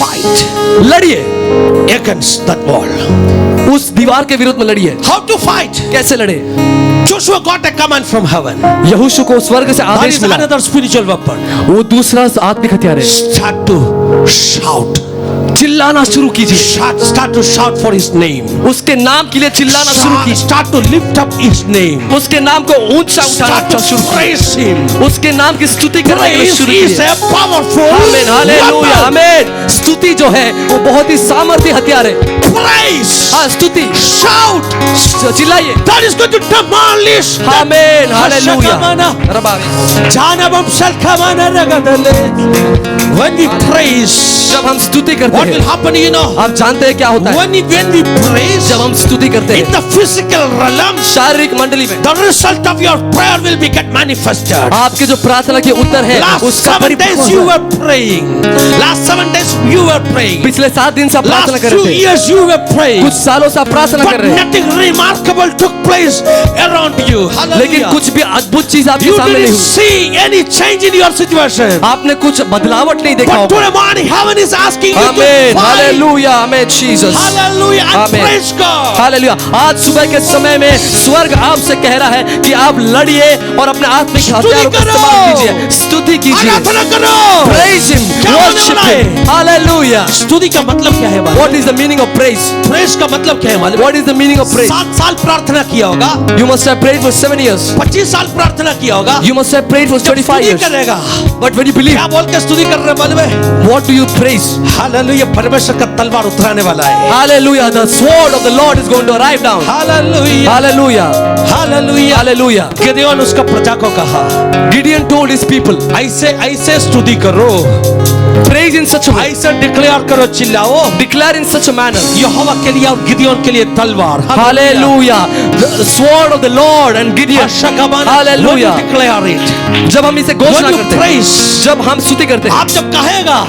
fight लड़िए, against that wall. उस दीवार के विरुद्ध में लड़िए। How to fight? कैसे लड़े? Joshua got a command from heaven. यहोशू को स्वर्ग से That आदेश is मिला, another spiritual weapon. वो दूसरा आत्मिक हथियार है। Start to shout. चिल्लाना शुरू कीजिए, Start to shout for his name. उसके नाम के लिए चिल्लाना शुरू कीजिए, Start to lift up his name. उसके नाम को ऊंचा Start उठाना to शुरू कीजिए, praise him. उसके नाम की स्तुति करने के लिए Praise शुरू is कीजिए। a powerful आमीन हालेलुया weapon. आमीन। स्तुति जो है वो बहुत ही सामर्थ्य हथियार है। Praise. हाँ, स्तुति, Shout. चिल्लाइए, That is going to demolish. आमीन hallelujah. Hashakamana. रबावे। Janabam shalkamana ragadale. When we praise, जब हम स्तुति करते What will हैं, happen, you know? आप जानते हैं क्या होता है? When we praise जब हम स्तुति करते in हैं the physical realm, शारीरिक मंडली में, the result of your prayer will be get manifested. आपके जो प्रार्थना के उत्तर है Last उसका 7 days परिपक्व you होता है। were praying. Last 7 days you were praying. पिछले 7 दिन से आप प्रार्थना Last कर 2 रहे थे, years you were praying. कुछ सालों से आप प्रार्थना But कर रहे हैं, nothing remarkable took place around you. लेकिन Hallelujah. कुछ भी अद्भुत चीज आपके You सामने नहीं didn't हुई, see any change in your situation. आपने कुछ बदलावट नहीं देखा But होगा। today morning heaven is asking you to आमीन, fight. Hallelujah, amen Jesus, Hallelujah and आमीन, praise God. हालेलुया। आज सुबह के समय में स्वर्ग आपसे कह रहा है कि आप लड़िए और अपने आत्मिक हथियारों का करो। इस्तेमाल कीजिए, स्तुति कीजिए, आराधना करो. praise him, क्या होने worship वाला है? him, hallelujah। स्तुति का मतलब क्या है? What is the meaning of praise? Press का मतलब क्या है? मालूम? What is the meaning of praise? 7 साल प्रार्थना किया होगा, You must have prayed for 7 years. 25 साल प्रार्थना किया होगा, You must have prayed for जब 25 स्तुति years. करेगा, But when you believe, क्या बोल के स्तुति कर रहे हैं? मालूम है? what do you praise? Hallelujah, परमेश्वर का तलवार उतराने वाला है. Hallelujah. The sword of the Lord is going to arrive down. Hallelujah, Hallelujah. Hallelujah. Hallelujah. गिदयोन उसका प्रजा को कहा, Gideon told his people, ऐसे ऐसे स्तुति करो, praise in such a way, ऐसे डिक्लेयर करो, चिल्लाओ, declare in such a manner. यहोवा के लिए और गिदयोन के लिए तलवार. Hallelujah. The sword of the Lord and Gideon. Hallelujah. Declare it. जब हम इसे घोषणा करते हैं, praise, जब हम स्तुति करते हैं, आप जब कहेगा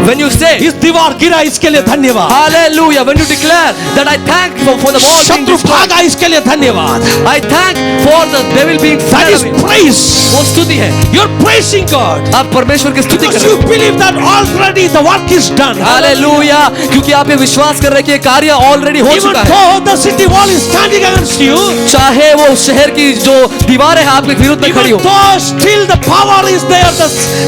when you say, इस दीवार गिरा, इसके लिए धन्यवाद, Hallelujah, when you declare that I thank for the wall being शत्रु destroyed, भागा, इसके लिए धन्यवाद. I thank for the devil being That fled is away. praise. वो स्तुति है, You're praising God आप परमेश्वर की स्तुति कर because रहे you हैं। believe that already the work is done. Hallelujah, क्योंकि आप ये विश्वास कर रहे हैं कि ये कार्य ऑलरेडी हो Even चुका है। though the city wall is standing against you, चाहे वो शहर की जो दीवारें हैं आपके विरुद्ध में खड़ी even हो, though still the power is there,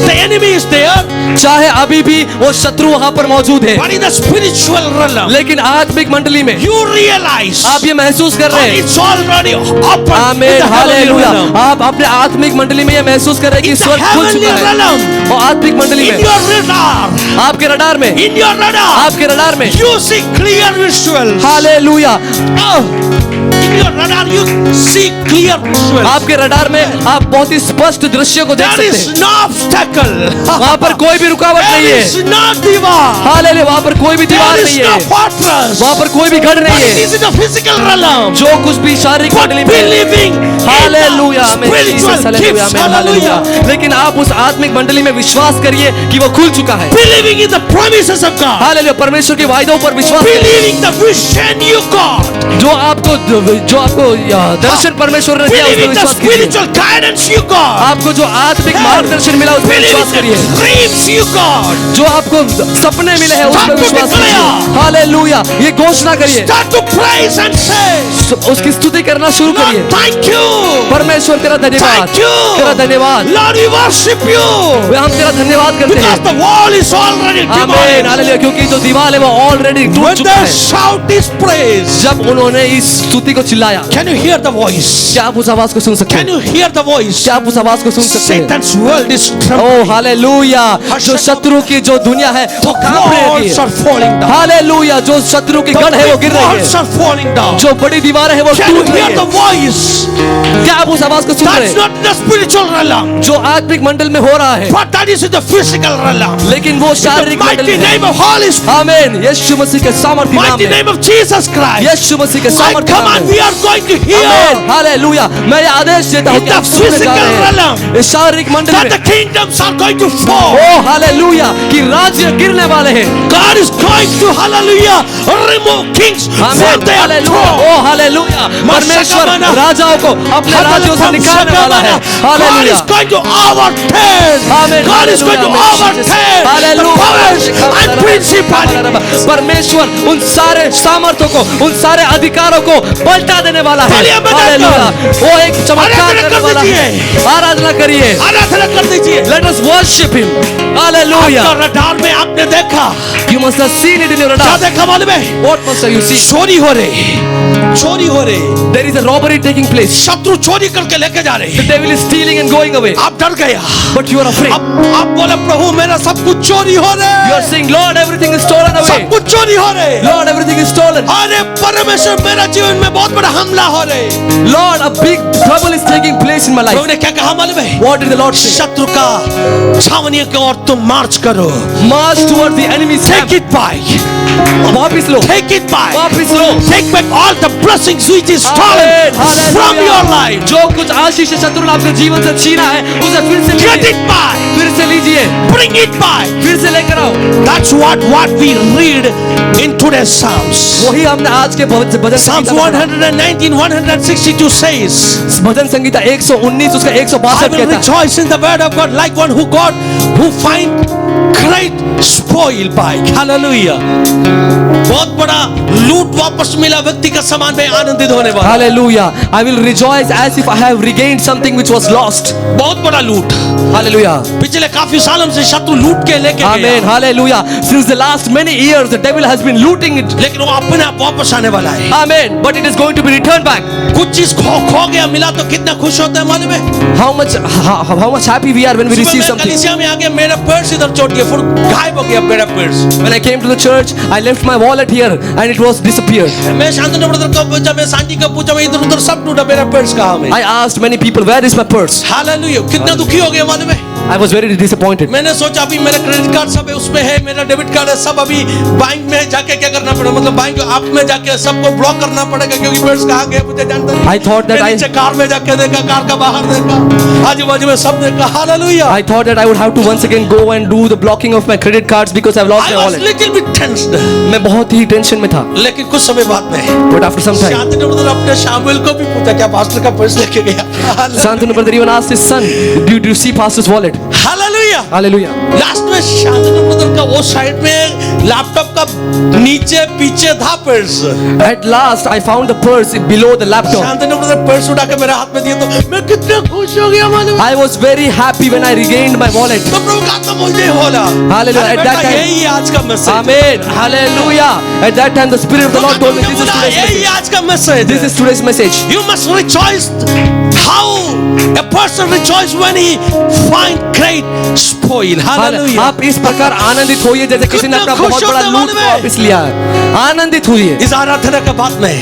the enemy is there, चाहे अभी भी वो शत्रु वहां पर मौजूद है, but in the spiritual realm, लेकिन आत्मिक मंडली में you realize आप ये महसूस कर रहे that हैं, it's already open in आमीन, the heavenly हालेलुया, realm. आप अपने आत्मिक मंडली में ये महसूस कर रहे हैं कि In the स्वर्ग खुल heavenly चुका है, realm, और आत्मिक मंडली in में your radar, आपके रडार में, in your radar, आपके रडार में, you see clear visuals. Hallelujah, Oh, in your radar you see clear visuals. आपके रडार में आप बहुत ही स्पष्ट दृश्य को देख There सकते is हैं, no obstacle. वहां पर कोई भी रुकावट नहीं There है, is no divar. हालेलुया, वहां पर कोई भी दीवार There नहीं is no है, fortress. वहां पर कोई भी गढ़ नहीं But it है, is in the physical realm. जो कुछ भी शारीरिक But मंडली में, believing हालेलुया, in आमीन, the Jesus, spiritual hallelujah, gifts. आमीन, हालेलुया, Hallelujah. लेकिन आप उस आत्मिक मंडली में विश्वास करिए कि वो खुल चुका है, Believing in the promises of God. Hallelujah, परमेश्वर के वायदों पर विश्वास करिए, Believing the vision you got. जो आपको दर्शन परमेश्वर ने दिया उस पर Believing the विश्वास कीजिए, spiritual guidance you got. आपको जो आत्मिक मार्गदर्शन मिला उस पर Believing विश्वास the करिए, dreams you got. जो आपको सपने मिले हैं उस पर Start to विश्वास कीजिए, declare. हालेलुया, ये घोषणा करिए, Start to praise and say, उसकी स्तुति करना शुरू करिए, Lord, thank you. परमेश्वर तेरा धन्यवाद, Thank you. तेरा धन्यवाद, Lord, we worship you. हम तेरा धन्यवाद करते Because हैं, the wall is already आमीन, demolished. हालेलुया, क्योंकि जो दीवार है वो ऑलरेडी टूट When चुका they है। shout is praise. जब उन्होंने इस स्तुति को चिल्लाया, Can you hear the voice? क्या आप उस आवाज को सुन सकते Can हैं? you hear the voice? क्या आप उस आवाज को सुन सकते हैं? Satan's world is oh trembling. Hallelujah, जो शत्रु की जो दुनिया है वो कांप रही Walls है, are falling down. हालेलुया, जो शत्रु की गढ़ है वो गिर रही Walls है, are falling down. जो बड़ी दीवार है वो Can you टूट रही hear the है। voice? क्या आप उस आवाज को सुन रहे That's हैं? not the spiritual realm, जो आत्मिक मंडल में हो रहा है, but that is in the physical realm. लेकिन वो The शारीरिक मंडल mighty में है। name of Holy Spirit, आमीन, यीशु मसीह के सामर्थ्य नाम mighty में, name of Jesus Christ. यीशु मसीह के I सामर्थ्य नाम command, में, we are going to hear आमीन, हालेलुया, मैं ये आदेश देता हूँ In कि the आप सुनने जा physical रहे हैं, realm, इस शारीरिक मंडल that में, the kingdoms are going to fall. Oh hallelujah, कि राज्य गिरने वाले हैं, God is going to, hallelujah, remove kings from amen, their hallelujah, throne. Oh hallelujah, परमेश्वर मशकमना, राजाओं को अपने राज्यों से निकालने वाला है, God hallelujah, is going to overturn. आमीन, God is going to overturn the powers and principalities. परमेश्वर उन सारे सामर्थ्यों को, उन सारे अधिकारों को पलटा देने वाला है, तालियां बजाकर। हालेलुया, वो एक चमत्कार आराधना करने कर वाला है, दीजिए। आराधना करिए, आराधना कर दीजिए। let us worship him, hallelujah, आपका रडार में आपने देखा, you must have seen it in your क्या radar, देखा मालूम है? what must have you seen? चोरी हो रही, चोरी हो रही, There is a robbery taking place, शत्रु चोरी करके लेके जा रहे the हैं। devil is stealing and going away, आप डर गया, but you are afraid, आप बोले प्रभु मेरा सब कुछ चोरी हो रहे, you are saying Lord everything is stolen away, सब कुछ चोरी हो रहे। Lord everything is stolen, अरे परमेश्वर मेरा जीवन में बहुत बड़ा हमला हो रहे। Lord, a big trouble is taking place in my Prabhu life. ने क्या कहा मालूम है? What did the Lord say? शत्रु का छावनी की ओर तुम मार्च करो। March towards the enemy's camp. Take it back. वापिस लो, Take it back. वापिस लो। Take back all the blessings which is stolen Hallelujah. from your life. जो कुछ आशीष शत्रु ने आपके जीवन से छीना है, उसे फिर से Get लीजिए, it back. फिर से लीजिए, Bring it back. फिर से लेकर आओ। That's what we read in today's Psalms. वही हमने आज के भजन Psalms संगीता में 119, 162 says, पढ़ा। भजन संगीता 119 उसका I 162 will कहता है, rejoice in the word of God like one who find great spoil by. Hallelujah. बहुत बड़ा लूट वापस मिला व्यक्ति का सामान में आनंदित होने वाला। Hallelujah. I will rejoice as if I have regained something which was lost. बहुत बड़ा लूट। Hallelujah. पिछले काफी सालों से शत्रु लूट के लेके Amen. गया, Hallelujah. Since the last many years, the devil has been looting it. लेकिन वो अपने आप वापस आने वाला है। Amen. But it is going to be returned back. कुछ चीज खो गया मिला तो कितना खुश होता है मालूम है? How much happy we are when we सुबह receive मैं something. कलीसिया में आके मेरा पर्स इधर छोड़ दिया, फिर गायब हो गया मेरा purse. When I came to the church, I left my wallet here and it was disappeared. मैं शांतनु ब्रदर को पूछा, मैं सांची को पूछा, मैं इधर उधर सब ढूंढा, मेरा पर्स कहाँ है? I asked many people, where is my purse? Hallelujah, कितना दुखी हो गया मालूम है? I was very disappointed. मैंने सोचा अभी मेरा क्रेडिट कार्ड सब है उसमें है, मेरा डेबिट कार्ड है सब, अभी बैंक में जाके क्या करना पड़ेगा, मतलब बैंक ऐप में जाके सबको ब्लॉक करना पड़ेगा क्योंकि पर्स कहाँ गया मुझे जानता नहीं। I thought that मैं नीचे कार में जाके देखा, कार का बाहर देखा, आजू बाजू में सब देखा। Hallelujah. I thought that I would have to once again go and do the blocking of my credit cards because I've lost I my was wallet. little bit tensed, मैं बहुत ही टेंशन में था. लेकिन कुछ समय बाद में But after some time, Shantanu brother अपने शामुएल को भी पूछा क्या पास्टर का पर्स लेके गया? Shantanu brother even asked his son, "Did you see pastor's wallet?" Hallelujah. Hallelujah. Last में शांतनु ब्रदर का वो साइड में लैपटॉप का नीचे पीछे था purse. At last, I found the purse below the laptop. Shantanu brother purse उठा के मेरे हाथ में दिया तो मैं कितना खुश हो गया मालूम है? I was very happy when I regained my wallet. तो प्रभु का आत्मा मुझे बोला, Hallelujah. अरे At that बेटा, time- यही आज का message. Amen. Hallelujah. At that time, the Spirit of the Lord told me, "This is today's यही message. आज का message. This is today's message." You must rejoice how a person rejoice when he find great spoil. Hallelujah. आप इस प्रकार आनंदित होइए जैसे किसी ने कितना अपना खुश बहुत बड़ा होते लूट मालूम है? वापस लिया है. आनंदित होइए. इस आराधना के बाद में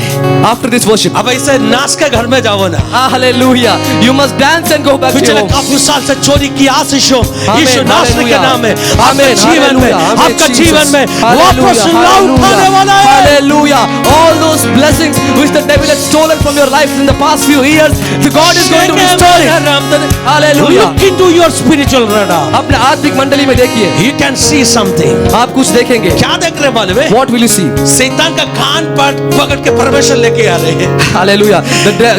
After this worship, अब ऐसे नाच के घर में जाओ ना। hallelujah, you must dance and go back to your पिछले home. काफी साल से चोरी की आशीषों Amen, यीशु नासरी के hallelujah. नाम में आपके Amen, जीवन में, hallelujah, amen, आपका Jesus. जीवन में Hallelujah, वापस लौट आने वाला है। hallelujah. All those blessings which the devil had stolen from your life in the past few years, the God is going to restore it. Hallelujah. Look into your spiritual radar. अपने आत्मिक मंडली में देखिए, You can see something. आप कुछ देखेंगे. क्या देख रहे मालूम है? What will you see? शैतान का कान पकड़ के परमेश्वर लेके आ रहे हैं। Hallelujah.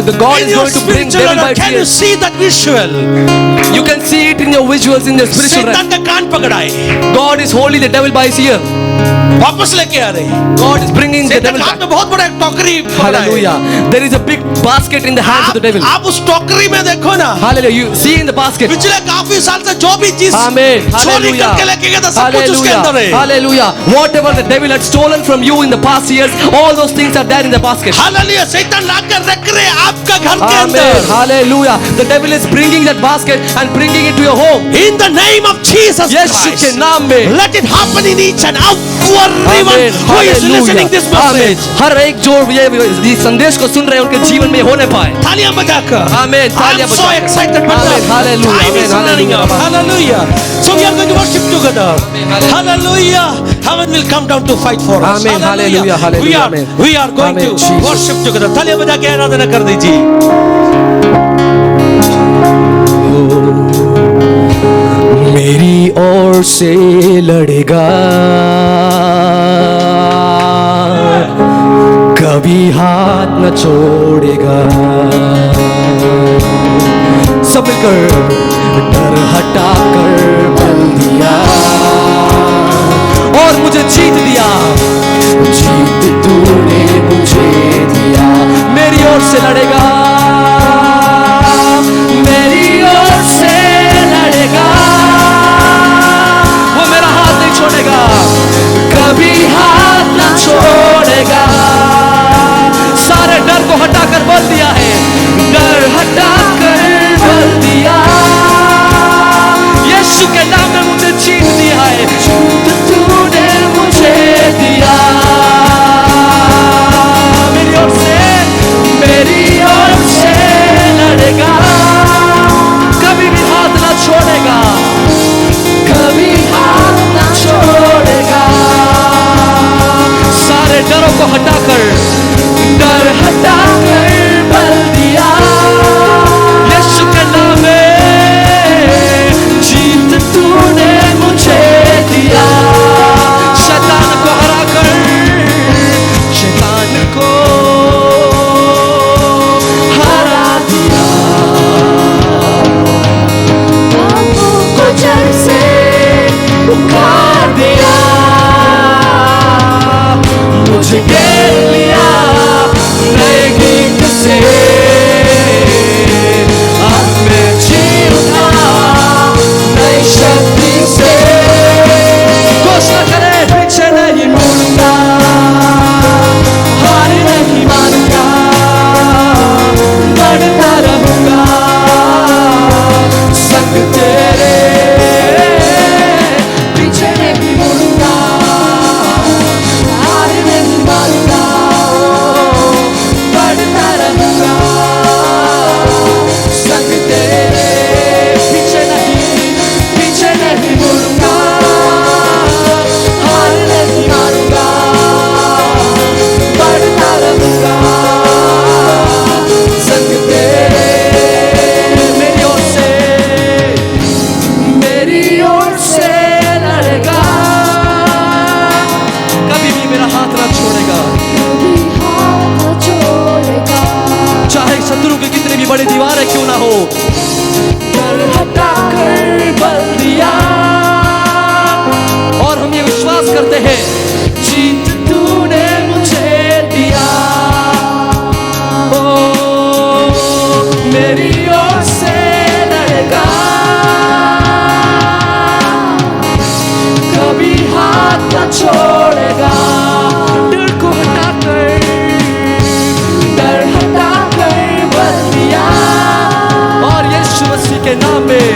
The God In is your going to bring spiritual devil by radar, can you tears. see that visual? You can see it in your visuals in your spiritual realm. शैतान का कान पकड़ाए, God is holding the devil by his ear. वापस लेके आ रहे हैं। God is bringing the शैतान devil के हाथ back. में बहुत बड़ा एक टोकरी पकड़ा है। Hallelujah. There is a big basket in the hands of the devil. आप उस टोकरी में देखो ना, Hallelujah. You see in the basket. पिछले काफी साल से जो भी चीज Amen. चोरी Hallelujah. करके लेके गया था सब कुछ उसके अंदर है। Hallelujah. Whatever the devil had stolen from you in the past years, all those things are there in the basket. Hallelujah, शैतान लाकर रख रहे हैं आपका घर के Amen. अंदर। Hallelujah. The devil is bringing that basket and bringing it to your home. In the name of Jesus यीशु के Christ, नाम में. let it happen in each and everyone Amen. who is listening this Amen. message. हर एक जो ये संदेश को सुन रहे हैं उनके जीवन में होने पाए. तालियां बजाकर। Amen. I'm तालियां so बजाकर. excited. Amen. Hallelujah. Time is Amen. running out. Hallelujah. Hallelujah. So we are going to worship together. Hallelujah. Heaven will come down to fight for us. Amen. Hallelujah. Hallelujah. Amen. We are going Amen. to Jesus. worship together. तालियां बजा के आराधना कर दीजिए। मेरी ओर से लड़ेगा, कभी हाथ न छोड़ेगा. सब मिलकर डर हटा कर बल दिया और मुझे जीत दिया. जीत तूने मुझे दिया. मेरी ओर से लड़ेगा, मेरी ओर से लड़ेगा, वो मेरा हाथ नहीं छोड़ेगा, कभी हाथ न छोड़ेगा. सारे डर को हटाकर बोल दिया है, डर हटाकर बोल दिया. यीशु के नाम में मुझे जीत दिया है. जीत तूने मुझे दिया. मेरी ओर से दिया, मुझे घेर लिया नए गीत से, अब मैं जीऊंगा नई शक्ति से। घोषणा करें, पीछे नहीं मुड़ूंगा, हार नहीं मानूंगा, बढ़ता रहूंगा संग तेरे, पीछे नहीं मुड़ूंगा, हार नहीं मानूंगा, बढ़ता रहूंगा संग तेरे, पीछे नहीं मुड़ूंगा, हार नहीं मानूंगा, बढ़ता रहूंगा संग तेरे। मेरी ओर से लड़ेगा, कभी भी मेरा हाथ न छोड़ेगा, चाहे शत्रु की कितनी भी बड़ी दीवारें क्यों ना हो। डर हटा कर बल दिया, और हम ये विश्वास करते हैं, जीत तूने मुझे दिया। ओ मेरी ओर से लड़ेगा, कभी हाथ न छोड़ेगा, डर को हटाकर बल दिया, और यीशु मसीह के नाम में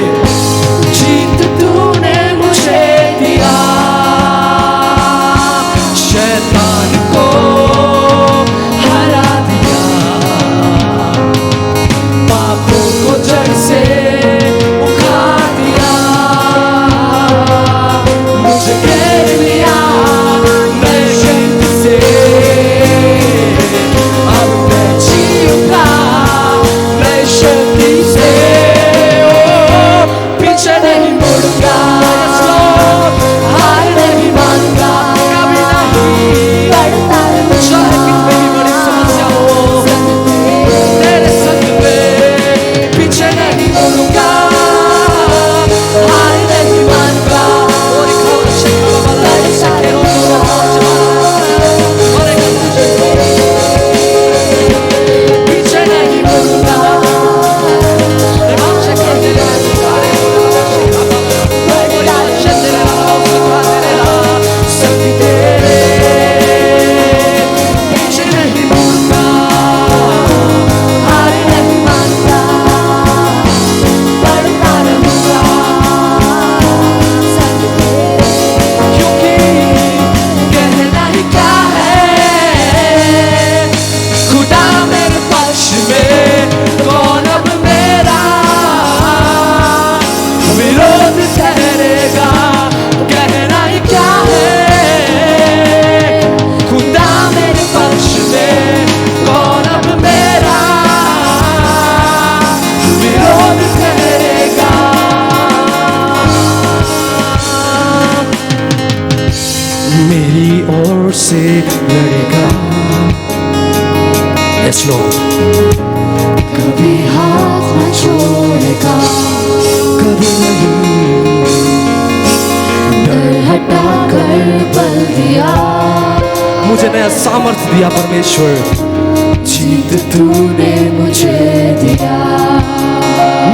जीत तूने मुझे दिया। शैतान को हरा दिया, पापों को जड़ से उखाड़ दिया, मुझे घेर लिया नए गीत से, अब मैं जीऊंगा नई शक्ति से। ओ पीछे नहीं मुड़ूंगा, हार नहीं मानूंगा, कभी नहीं, चाहे कितनी भी बड़ी समस्या हो तेरे संग में, पीछे नहीं मुड़ूंगा, हार नहीं मानूंगा, पीछे नहीं मुड़ूंगा, संग तेरे, पीछे नहीं मुड़ूंगा, हार नहीं मानूंगा, बढ़ता रहूंगा संग तेरे। क्योंकि कहना ही क्या है, खुदा मेरे पक्ष में, कौन अब मेरा विरोध ठहरेगा। कहना ही क्या है, खुदा मेरे पक्ष में, कौन अब मेरा विरोध ठहरेगा। मेरी ओर से लड़ेगा, यस लॉर्ड, कभी हाथ न छोड़ेगा, कभी नहीं, डर हटा कर बल दिया, मुझे नया सामर्थ्य दिया परमेश्वर, जीत तूने मुझे दिया।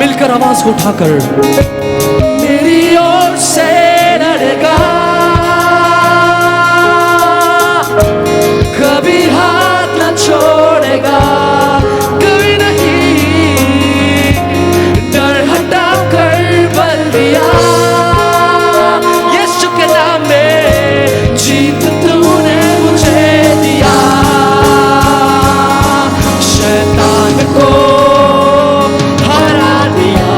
मिलकर आवाज को उठाकर, मेरी ओर से लड़ेगा, कभी हाथ न छोड़ेगा, कभी नहीं, डर हटा कर बल दिया, यीशु के नाम में जीत तूने मुझे दिया। शैतान को हरा दिया,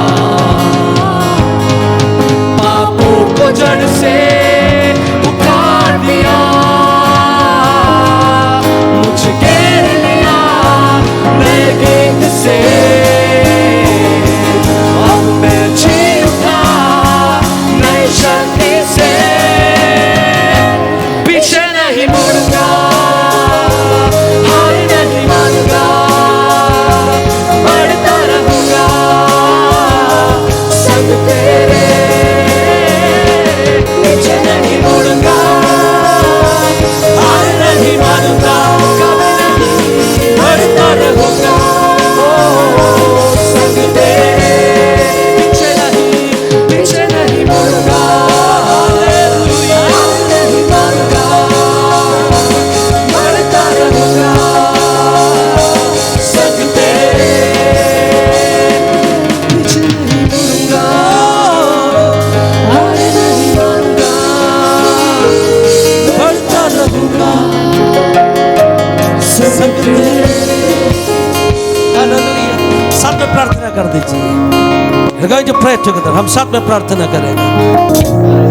We're going to pray together. हम साथ में प्रार्थना करेंगे.